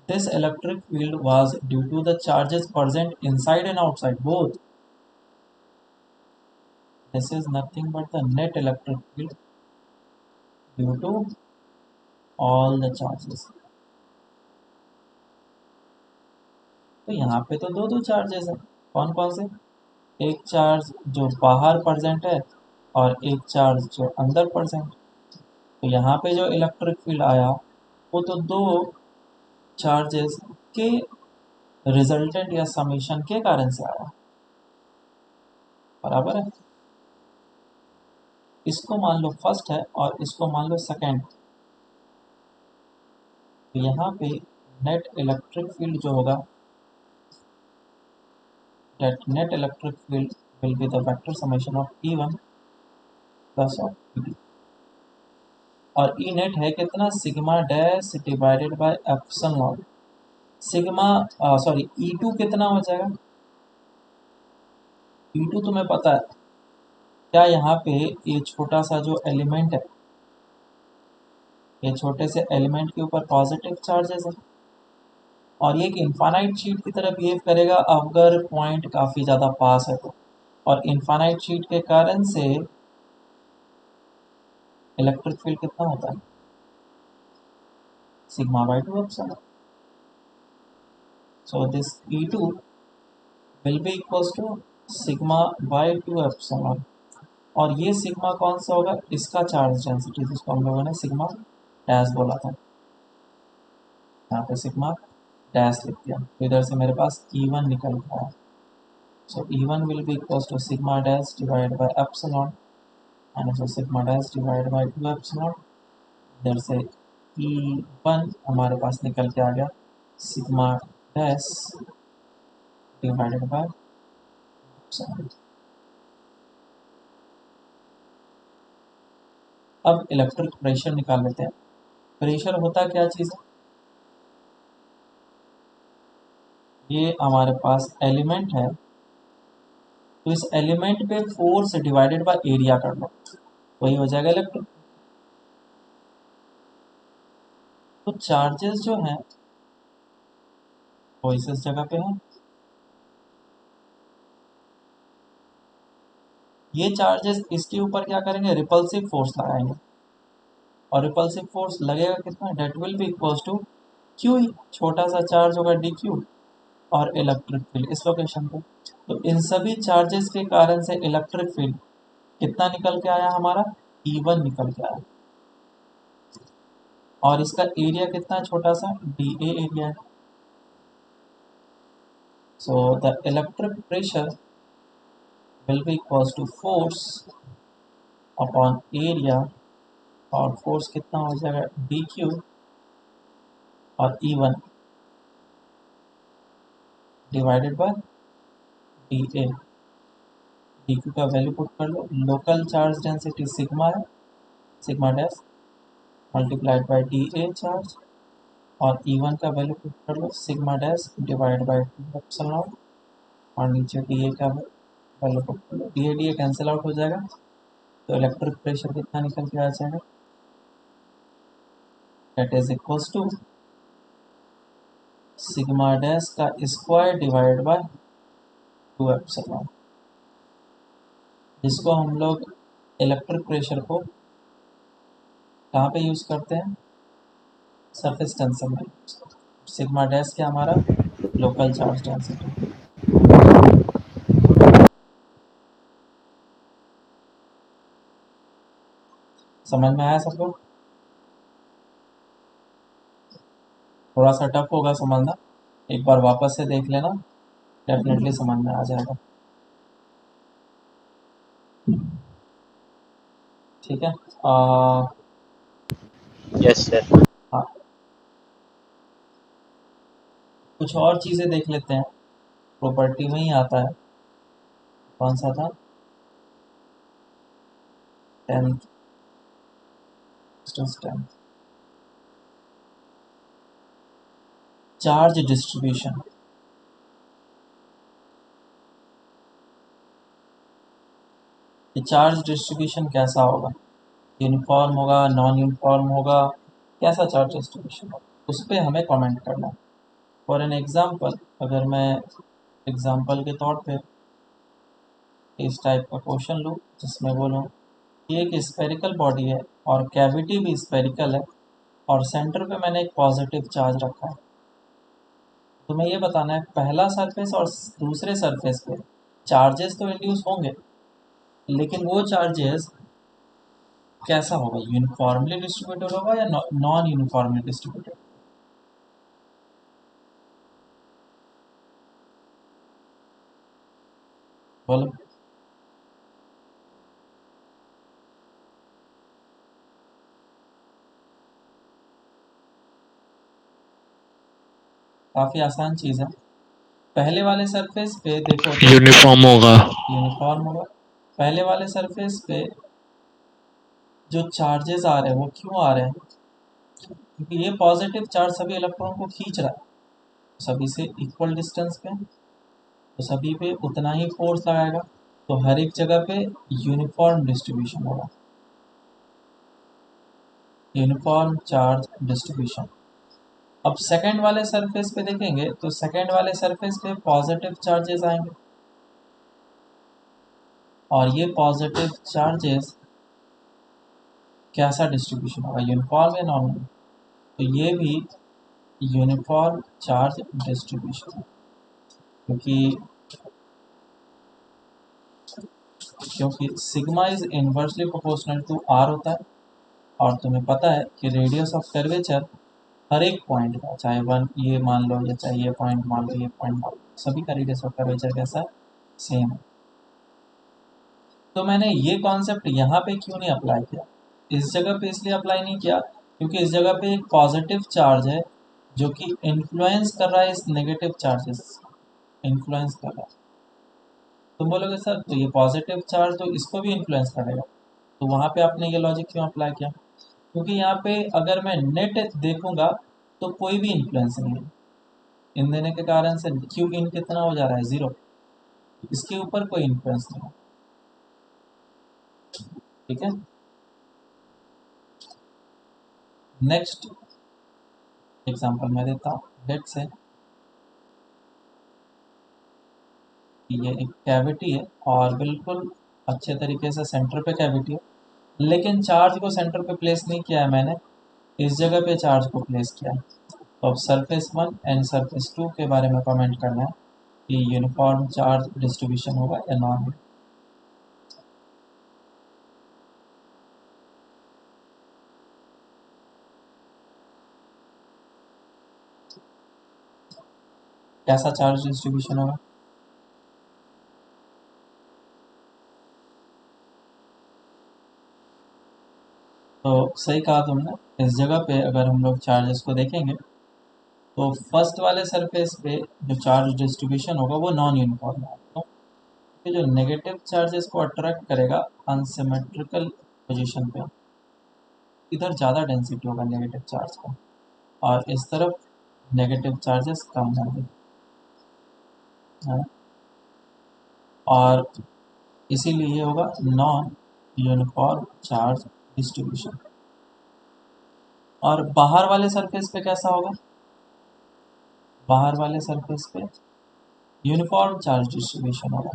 A: This electric field was due to the charges present inside and outside both. This is nothing but the net electric field due to all the charges. तो यहाँ पे तो दो दो चार्जेस है, कौन कौन से? एक चार्ज जो बाहर प्रेजेंट है और एक चार्ज जो अंदर प्रेजेंट। तो यहाँ पे जो इलेक्ट्रिक फील्ड आया वो तो दो चार्जेस के रिजल्टेंट या समीशन के कारण से आया, बराबर है? इसको मान लो फर्स्ट है और इसको मान लो सेकंड। तो यहाँ पे नेट इलेक्ट्रिक फील्ड जो होगा, that net electric field will be the vector summation of E1 plus of E2। और ई नेट है कितना? Sigma dash divided by epsilon not. Sigma sorry E2 कितना हो जाएगा? ई2 तुम्हें पता है क्या? यहाँ पे ये छोटा सा जो एलिमेंट है, ये छोटे से एलिमेंट के ऊपर पॉजिटिव चार्जेस है और ये एक इनफाइनाइट शीट की तरह बिहेव करेगा अगर पॉइंट काफ़ी ज़्यादा पास है तो। और इनफाइनाइट शीट के कारण से इलेक्ट्रिक फील्ड कितना होता है? Sigma by two epsilon. So this E2 will be equals to sigma by 2 epsilon। और ये सिग्मा कौन सा होगा? इसका चार्ज डेंसिटी, जिसको हम लोगों ने सिग्मा डैश बोला था, यहाँ पे सिग्मा डैश लिख दिया। तो इधर से मेरे पास E1 निकल गया है। So E1 will be equals to sigma dash divide by epsilon and so sigma dash divide by 2 epsilon. इधर से E1 हमारे पास निकल के आ गया sigma dash divided by epsilon. अब इलेक्ट्रिक प्रेशर निकाल लेते हैं। प्रेशर होता क्या चीज़ है? ये हमारे पास एलिमेंट है, तो इस एलिमेंट पे फोर्स डिवाइडेड बाय एरिया कर लो, वही हो जाएगा इलेक्ट्रिक। तो चार्जेस जो हैं वो इस जगह पे हैं। ये चार्जेस इसके ऊपर क्या करेंगे? रिपल्सिव फोर्स लगाएंगे, और रिपल्सिव फोर्स लगेगा कितना? That will be equals to Q, छोटा सा चार्ज होगा डी क्यू, और इलेक्ट्रिक फील्ड इस लोकेशन पे। तो इन सभी चार्जेस के कारण से इलेक्ट्रिक फील्ड कितना निकल के आया हमारा? E1 निकल के आया, और इसका एरिया कितना? छोटा सा डी ए एरिया है। So the electric pressure will be equals to force upon area, और फोर्स कितना हो जाएगा? डी क्यू, और E1 divided by d a. D q का वैल्यू पुट कर लो, लोकल चार्ज डेंसिटी सिग्मा है, sigma dash multiplied by d a charge, और E1 का वैल्यू पुट कर लो, sigma dash divide by 2 epsilon, और नीचे डी ए का वैल्यू पुट कर लो, डी ए कैंसिल आउट हो जाएगा, तो इलेक्ट्रिक प्रेशर कितना निकल के आ जाएगा? That is equals to sigma dash का स्क्वायर डिवाइड बाय 2 एप्सिलॉन, जिसको हम लोग इलेक्ट्रिक प्रेशर को कहाँ पे यूज़ करते हैं? सरफेस टेंशन में। सिग्मा डैश क्या हमारा? Local charge density. समझ में आया सबको? थोड़ा सा टफ होगा समझना, एक बार वापस से देख लेना, डेफिनेटली समझ में आ जाएगा। ठीक है,
E: यस सर।
A: हाँ, कुछ और चीज़ें देख लेते हैं, प्रॉपर्टी में ही आता है। कौन सा था? 10th, charge distribution. ये चार्ज डिस्ट्रीब्यूशन कैसा होगा? यूनिफॉर्म होगा, नॉन यूनिफॉर्म होगा, कैसा चार्ज डिस्ट्रीब्यूशन होगा, उस पर हमें कमेंट करना है। फॉर एन एग्जांपल, अगर मैं एग्जांपल के तौर पे इस टाइप का क्वेश्चन लूँ जिसमें बोलूँ कि एक स्फेरिकल बॉडी है और कैविटी भी स्फेरिकल है, और सेंटर पे मैंने एक पॉजिटिव चार्ज रखा है, तो मैं ये बताना है पहला सरफेस और दूसरे सरफेस पे चार्जेस तो इंड्यूस होंगे, लेकिन वो चार्जेस कैसा होगा? यूनिफॉर्मली डिस्ट्रीब्यूटेड होगा या नॉन यूनिफॉर्मली डिस्ट्रीब्यूटेड? बोलो। काफ़ी आसान चीज़ है। पहले वाले सरफेस पे देखो तो
D: यूनिफॉर्म होगा।
A: यूनिफॉर्म होगा। पहले वाले सरफेस पे जो चार्जेस आ रहे हैं वो क्यों आ रहे हैं? क्योंकि ये पॉजिटिव चार्ज सभी इलेक्ट्रॉन को खींच रहा है, सभी से इक्वल डिस्टेंस पे, तो सभी पे उतना ही फोर्स लगाएगा, तो हर एक जगह पे यूनिफॉर्म डिस्ट्रीब्यूशन होगा, यूनिफॉर्म चार्ज डिस्ट्रीब्यूशन। अब सेकंड वाले सरफेस पे देखेंगे तो सेकंड वाले सरफेस पे पॉजिटिव चार्जेस आएंगे, और ये पॉजिटिव चार्जेस कैसा डिस्ट्रीब्यूशन होगा? यूनिफॉर्म या नॉन यूनिफॉर्म? तो ये भी यूनिफॉर्म चार्ज डिस्ट्रीब्यूशन, क्योंकि sigma is inversely proportional to R होता है, और तुम्हें पता है कि रेडियस ऑफ कर्वेचर हर एक पॉइंट का, चाहे वन ये मान लो या चाहे ये पॉइंट मान लो, ये पॉइंट मान लो, सभी का रेडियस ऑफ कर्वेचर कैसा है? सेम है। तो मैंने ये कॉन्सेप्ट यहाँ पे क्यों नहीं अप्लाई किया? इस जगह पे इसलिए अप्लाई नहीं किया क्योंकि इस जगह पे एक पॉजिटिव चार्ज है जो कि इन्फ्लुएंस कर रहा है इस नेगेटिव चार्जेस, इन्फ्लुएंस कर रहा है। तुम बोलोगे सर तो ये पॉजिटिव चार्ज तो इसको भी इन्फ्लुएंस करेगा, तो वहाँ पे आपने ये लॉजिक क्यों अप्लाई किया? क्योंकि यहाँ पे अगर मैं नेट देखूंगा तो कोई भी इन्फ्लुएंस नहीं है, इन देने के कारण से क्यू इन कितना हो जा रहा है, 0। इसके ऊपर कोई इन्फ्लुएंस नहीं है, ठीक है। नेक्स्ट एग्जांपल मैं देता हूँ। लेट्स से ये एक कैविटी है और बिल्कुल अच्छे तरीके से सेंटर पे कैविटी है, लेकिन चार्ज को सेंटर पे प्लेस नहीं किया है मैंने, इस जगह पे चार्ज को प्लेस किया है। तो अब सरफेस 1 एंड सरफेस 2 के बारे में कमेंट करना है कि यूनिफॉर्म चार्ज डिस्ट्रीब्यूशन होगा या नॉन। कैसा चार्ज डिस्ट्रीब्यूशन होगा? तो सही कहा तुमने। इस जगह पे अगर हम लोग चार्जेस को देखेंगे तो फर्स्ट वाले सरफेस पे जो चार्ज डिस्ट्रीब्यूशन होगा वो नॉन यूनिफॉर्म है, क्योंकि जो नेगेटिव चार्जेस को अट्रैक्ट करेगा अनसिमेट्रिकल पोजीशन पे, इधर ज़्यादा डेंसिटी होगा नेगेटिव चार्ज का, और इस तरफ नेगेटिव चार्जेस कम होंगे, है ना? और इसीलिए ये होगा नॉन यूनिफॉर्म चार्ज डिस्ट्रीब्यूशन। और बाहर वाले सरफेस पे कैसा होगा? बाहर वाले सरफेस पे यूनिफॉर्म चार्ज डिस्ट्रीब्यूशन होगा,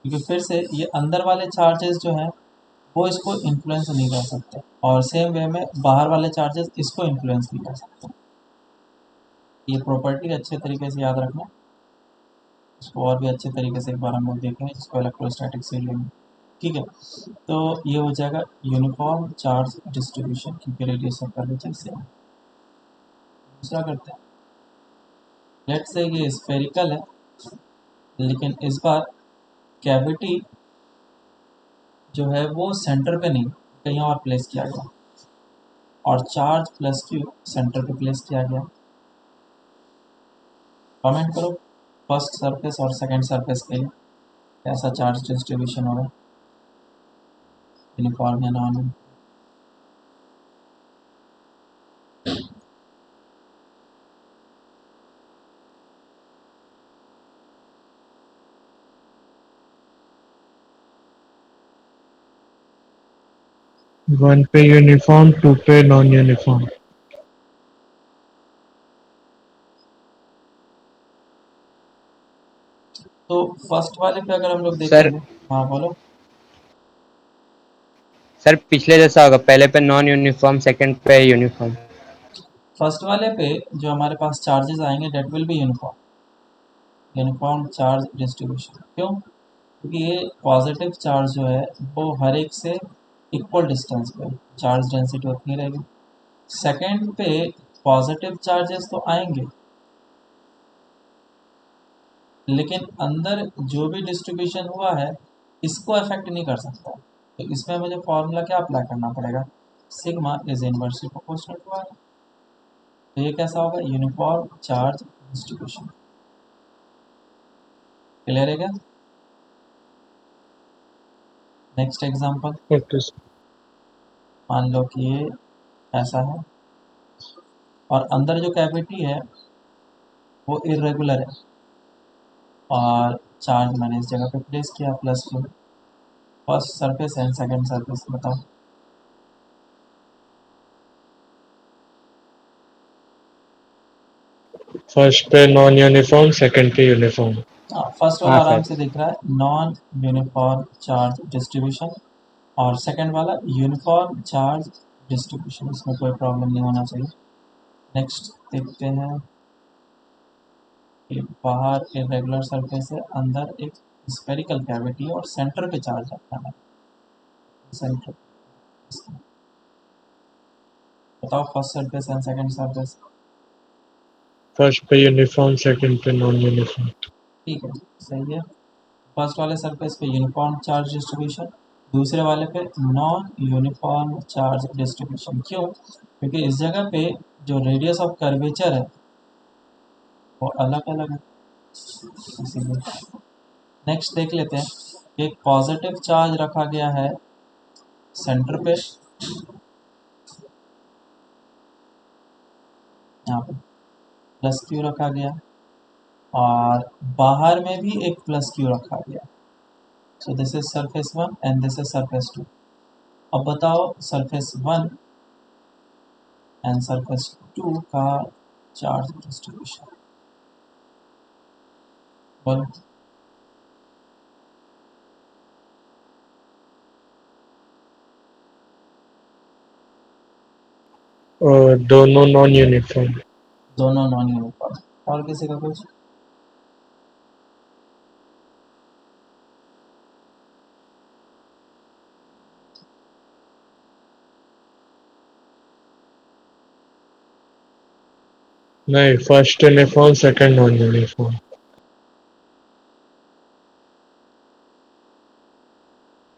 A: क्योंकि फिर से ये अंदर वाले चार्जेस जो हैं वो इसको इन्फ्लुएंस नहीं कर सकते, और सेम वे में बाहर वाले चार्जेस इसको इन्फ्लुएंस नहीं कर सकते। ये प्रॉपर्टी अच्छे तरीके से याद रखना, इसको और भी अच्छे तरीके से एक बार हम लोग देखेंगे, जिसको इलेक्ट्रोस्टैटिक से लेंगे, ठीक है। तो ये हो जाएगा यूनिफॉर्म चार्ज डिस्ट्रीब्यूशन, क्योंकि रेडियस ऑफ कर्वेचर सेम। दूसरा करते हैं। लेट्स से ये स्फेरिकल है, लेकिन इस बार कैविटी जो है वो सेंटर पे नहीं, कहीं और प्लेस किया गया, और चार्ज प्लस क्यू सेंटर पे प्लेस किया गया। कमेंट करो फर्स्ट सरफेस और सेकंड सरफेस के लिए कैसा चार्ज डिस्ट्रीब्यूशन होगा, यूनिफॉर्म या नॉन।
D: 1 पे यूनिफॉर्म, 2 पे नॉन यूनिफॉर्म।
A: तो फर्स्ट वाले पे अगर हम लोग
E: सर
A: देखेंगे, हाँ बोलो।
E: सर पिछले जैसा होगा, पहले पे नॉन यूनिफॉर्म, सेकंड पे यूनिफॉर्म।
A: फर्स्ट वाले पे जो हमारे पास चार्जेस आएंगे that will be uniform, uniform charge distribution. क्यों? क्योंकि ये पॉजिटिव चार्ज जो है वो हर एक से इक्वल डिस्टेंस पे चार्ज डेंसिटी उतनी रहेगी। सेकंड पे पॉजिटिव चार्जेस तो आएंगे, लेकिन अंदर जो भी डिस्ट्रीब्यूशन हुआ है इसको अफेक्ट नहीं कर सकता। तो इसमें मुझे फॉर्मूला क्या अप्लाई करना पड़ेगा? Sigma is inversely proportional to R. तो ये कैसा होगा? Uniform charge distribution. क्लियर है क्या? Next example.
D: Okay sir.
A: मान लो कि ये ऐसा है और अंदर जो कैविटी है वो इरेगुलर है, और चार्ज मैंने इस जगह पे प्लेस किया plus Q. First surface and second surface बताओ।
D: फर्स्ट पे नॉन यूनिफॉर्म, सेकंड पे यूनिफॉर्म।
A: हाँ, फर्स्ट वाला
E: हाँ
A: आराम
E: सर।
A: से दिख रहा है, नॉन यूनिफॉर्म चार्ज डिस्ट्रीब्यूशन, और सेकंड वाला यूनिफॉर्म चार्ज डिस्ट्रीब्यूशन, इसमें कोई प्रॉब्लम नहीं होना चाहिए। नेक्स्ट देखते हैं कि बाहर इरेगुलर सरफेस है, अंदर एक स्फेरिकल कैविटी है और सेंटर पे चार्ज रखना है, सेंटर। बताओ first surface and second surface.
D: First पे यूनिफॉर्म, सेकंड पे नॉन यूनिफॉर्म।
A: ठीक है, सही है। फर्स्ट वाले सरफेस पे यूनिफॉर्म चार्ज डिस्ट्रीब्यूशन, दूसरे वाले पे नॉन यूनिफॉर्म चार्ज डिस्ट्रीब्यूशन। क्यों? क्योंकि इस जगह पे जो रेडियस ऑफ कर्वेचर है वो अलग अलग है, इसीलिए। नेक्स्ट देख लेते हैं, एक पॉजिटिव चार्ज रखा गया है सेंटर पे यहाँ पे प्लस क्यू रखा गया और बाहर में भी एक प्लस क्यू रखा गया। सो this is surface 1 and this is surface 2। अब बताओ सरफेस 1 एंड सरफेस 2 का चार्ज डिस्ट्रीब्यूशन। बोलो।
D: और दोनों नॉन यूनिफॉर्म।
A: दोनों नॉन यूनिफॉर्म। और किसी का कुछ?
D: नहीं, first uniform second non uniform.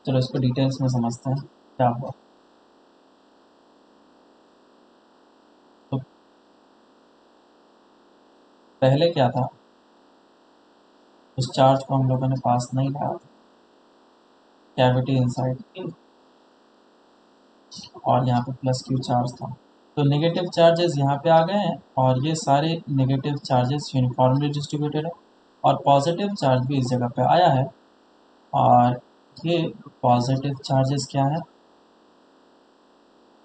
A: चलो इसको डिटेल्स में समझते हैं क्या हुआ। तो पहले क्या था, उस चार्ज को हम लोगों ने पास नहीं लाया, कैविटी इनसाइड थी और यहाँ पे प्लस क्यू चार्ज था। तो नेगेटिव चार्जेस यहाँ पे आ गए हैं और ये सारे नेगेटिव चार्जेस यूनिफॉर्मली डिस्ट्रीब्यूटेड है और पॉजिटिव चार्ज भी इस जगह पे आया है और ये पॉजिटिव चार्जेस क्या है,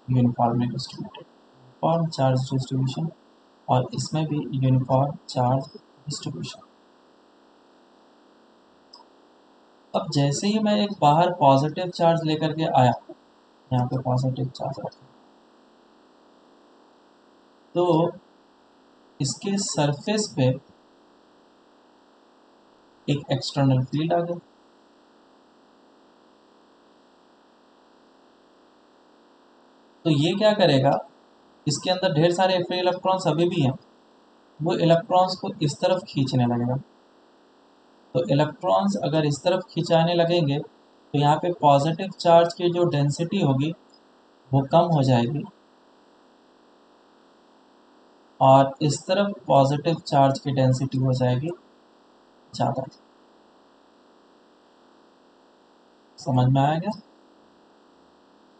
A: uniformly distributed, uniform charge distribution और इसमें भी यूनिफॉर्म चार्ज डिस्ट्रीब्यूशन। अब जैसे ही मैं एक बाहर पॉजिटिव चार्ज लेकर के आया, यहाँ पे पॉजिटिव चार्ज रखा, तो इसके सरफेस पे एक एक्सटर्नल फील्ड आ गया। तो ये क्या करेगा, इसके अंदर ढेर सारे फ्री इलेक्ट्रॉन्स अभी भी हैं, वो इलेक्ट्रॉन्स को इस तरफ खींचने लगेगा। तो इलेक्ट्रॉन्स अगर इस तरफ खिंचाने लगेंगे तो यहाँ पे पॉजिटिव चार्ज की जो डेंसिटी होगी वो कम हो जाएगी और इस तरफ पॉजिटिव चार्ज की डेंसिटी हो जाएगी ज़्यादा। समझ में आया क्या?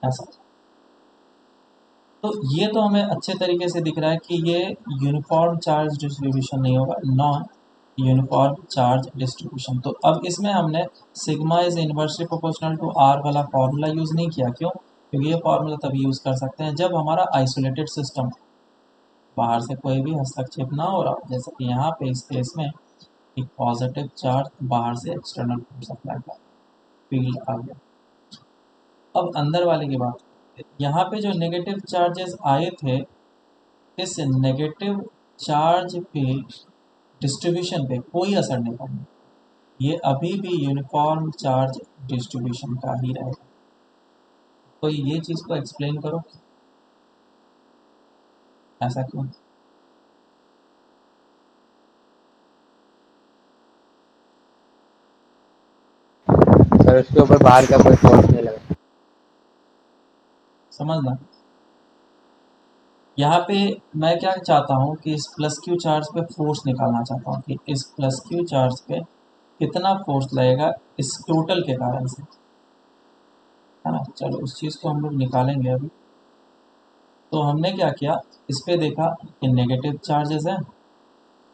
A: ऐसा। तो ये तो हमें अच्छे तरीके से दिख रहा है कि ये यूनिफॉर्म चार्ज डिस्ट्रीब्यूशन नहीं होगा, नॉन यूनिफॉर्म चार्ज डिस्ट्रीब्यूशन। तो अब इसमें हमने sigma is inversely proportional to R वाला फॉर्मूला यूज़ नहीं किया। क्यों? क्योंकि ये फॉर्मूला तभी यूज़ कर सकते हैं जब हमारा आइसोलेटेड सिस्टम, बाहर से कोई भी हस्तक्षेप ना हो रहा, जैसे कि यहाँ पे इस केस में एक पॉजिटिव चार्ज बाहर से एक्सटर्नल फोर्स अप्लाई का फील्ड आ गया। अब अंदर वाले की बात, यहाँ पे जो नेगेटिव चार्जेस आए थे, इस नेगेटिव चार्ज पे डिस्ट्रीब्यूशन पे कोई असर नहीं पड़ना, ये अभी भी यूनिफॉर्म चार्ज डिस्ट्रीब्यूशन का ही रहेगा। कोई ये चीज़ को एक्सप्लेन करो, ऐसा क्यों?
E: सर उसके ऊपर बाहर का कोई फोर्स नहीं लगा।
A: समझना, यहाँ पे मैं क्या चाहता हूँ कि इस प्लस क्यू चार्ज पे फोर्स निकालना चाहता हूँ कि इस प्लस क्यू चार्ज पे कितना फोर्स लगेगा इस टोटल के कारण से, है ना। चलो उस चीज़ को हम लोग निकालेंगे अभी। तो हमने क्या किया, इस पे देखा कि नेगेटिव चार्जेस हैं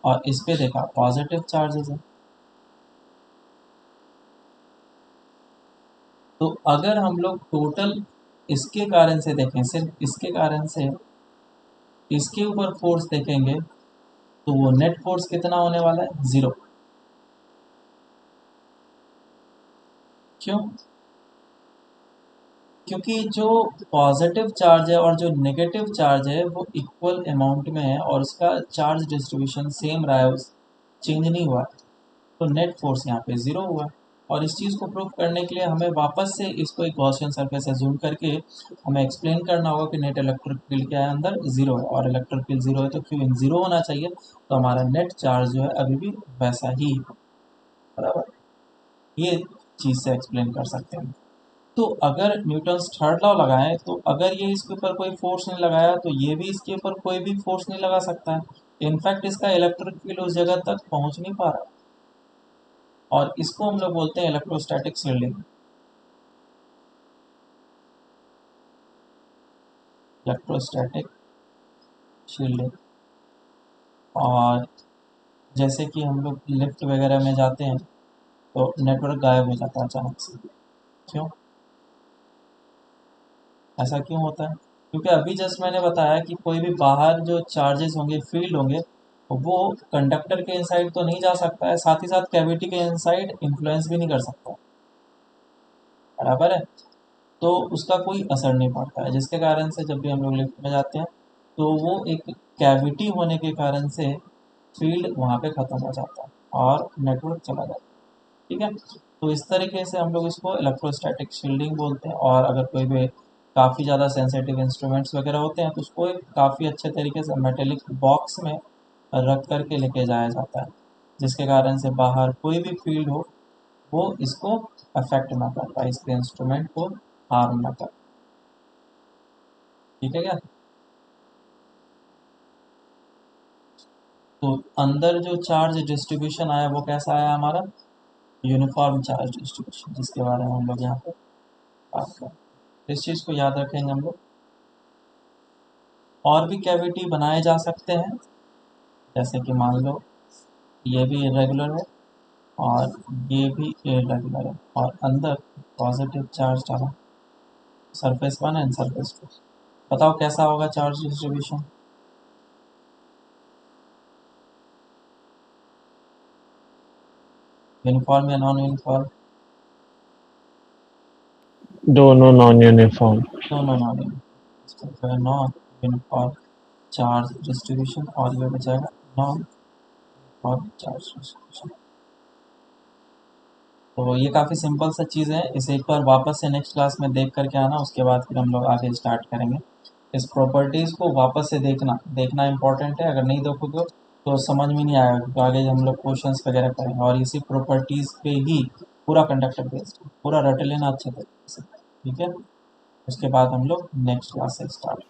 A: और इस पे देखा पॉजिटिव चार्जेस हैं। तो अगर हम लोग टोटल इसके कारण से देखें, सिर्फ इसके कारण से इसके ऊपर फोर्स देखेंगे तो वो नेट फोर्स कितना होने वाला है, 0। क्यों? क्योंकि जो पॉजिटिव चार्ज है और जो नेगेटिव चार्ज है वो इक्वल अमाउंट में है और उसका चार्ज डिस्ट्रीब्यूशन सेम रहा है, उस चेंज नहीं हुआ है। तो नेट फोर्स यहाँ पे 0 हुआ है। और इस चीज़ को प्रूव करने के लिए हमें वापस से इसको एक गॉसियन सरफेस से जूम करके हमें एक्सप्लेन करना होगा कि नेट इलेक्ट्रिक फील्ड क्या है, अंदर 0 है और इलेक्ट्रिक फील्ड 0 है तो क्यू इन 0 होना चाहिए। तो हमारा नेट चार्ज जो है अभी भी वैसा ही है, बराबर। ये चीज़ से एक्सप्लेन कर सकते हैं। तो अगर न्यूटन्स थर्ड लॉ लगाएं तो अगर ये इसके ऊपर कोई फोर्स नहीं लगाया तो ये भी इसके ऊपर कोई भी फोर्स नहीं लगा सकता है। इनफैक्ट इसका इलेक्ट्रिक फील्ड उस जगह तक पहुंच नहीं पा रहा और इसको हम लोग बोलते हैं इलेक्ट्रोस्टैटिक शील्डिंग। Electrostatic shielding. और जैसे कि हम लोग लिफ्ट वगैरह में जाते हैं तो नेटवर्क गायब हो जाता है अचानक से। क्यों? ऐसा क्यों होता है? क्योंकि अभी जस्ट मैंने बताया कि कोई भी बाहर जो चार्जेस होंगे, फील्ड होंगे, वो कंडक्टर के इनसाइड तो नहीं जा सकता है, साथ ही साथ कैविटी के इनसाइड इन्फ्लुएंस भी नहीं कर सकता, बराबर है। तो उसका कोई असर नहीं पड़ता है, जिसके कारण से जब भी हम लोग लिफ्ट में जाते हैं तो वो एक कैविटी होने के कारण से फील्ड वहाँ पे ख़त्म हो जाता है और नेटवर्क चला जाता है। ठीक है, तो इस तरीके से हम लोग इसको इलेक्ट्रोस्टैटिक शील्डिंग बोलते हैं। और अगर कोई भी काफ़ी ज़्यादा सेंसिटिव इंस्ट्रूमेंट्स वगैरह होते हैं तो उसको एक काफ़ी अच्छे तरीके से मेटेलिक बॉक्स में रख करके लेके जाया जाता है, जिसके कारण से बाहर कोई भी फील्ड हो वो इसको अफेक्ट ना कर पाए, इसके इंस्ट्रूमेंट को हार्म ना कर। ठीक है क्या? तो अंदर जो चार्ज डिस्ट्रीब्यूशन आया वो कैसा आया हमारा? यूनिफॉर्म चार्ज डिस्ट्रीब्यूशन, जिसके बारे में हम लोग यहाँ पे बात करें। इस चीज़ को याद रखेंगे हम लोग। और भी कैविटी बनाए जा सकते हैं, जैसे कि मान लो ये भी इरेगुलर है और ये भी इरेगुलर है और अंदर पॉजिटिव चार्ज डाला, सरफेस 1 एंड सरफेस 2। बताओ कैसा होगा चार्ज डिस्ट्रीब्यूशन? यूनिफॉर्म या नॉन यूनिफॉर्म?
D: दोनों नॉन यूनिफॉर्म।
A: दोनों non uniform. Non uniform charge distribution और ये बचाएगा नॉन यूनिफॉर्म चार्ज डिस्ट्रीब्यूशन। तो ये काफ़ी सिंपल सा चीज़ है, इसे एक बार वापस से नेक्स्ट क्लास में देख करके आना, उसके बाद फिर हम लोग आगे स्टार्ट करेंगे। इस प्रॉपर्टीज़ को वापस से देखना इम्पोर्टेंट है, अगर नहीं देखोगे तो समझ में नहीं आएगा, तो आगे हम लोग क्वेश्चंस वगैरह करेंगे और इसी प्रॉपर्टीज़ पे ही पूरा कंडक्टर बेस्ड पूरा रट लेना अच्छे तरीके से। ठीक है, उसके बाद हम लोग नेक्स्ट क्लास से स्टार्ट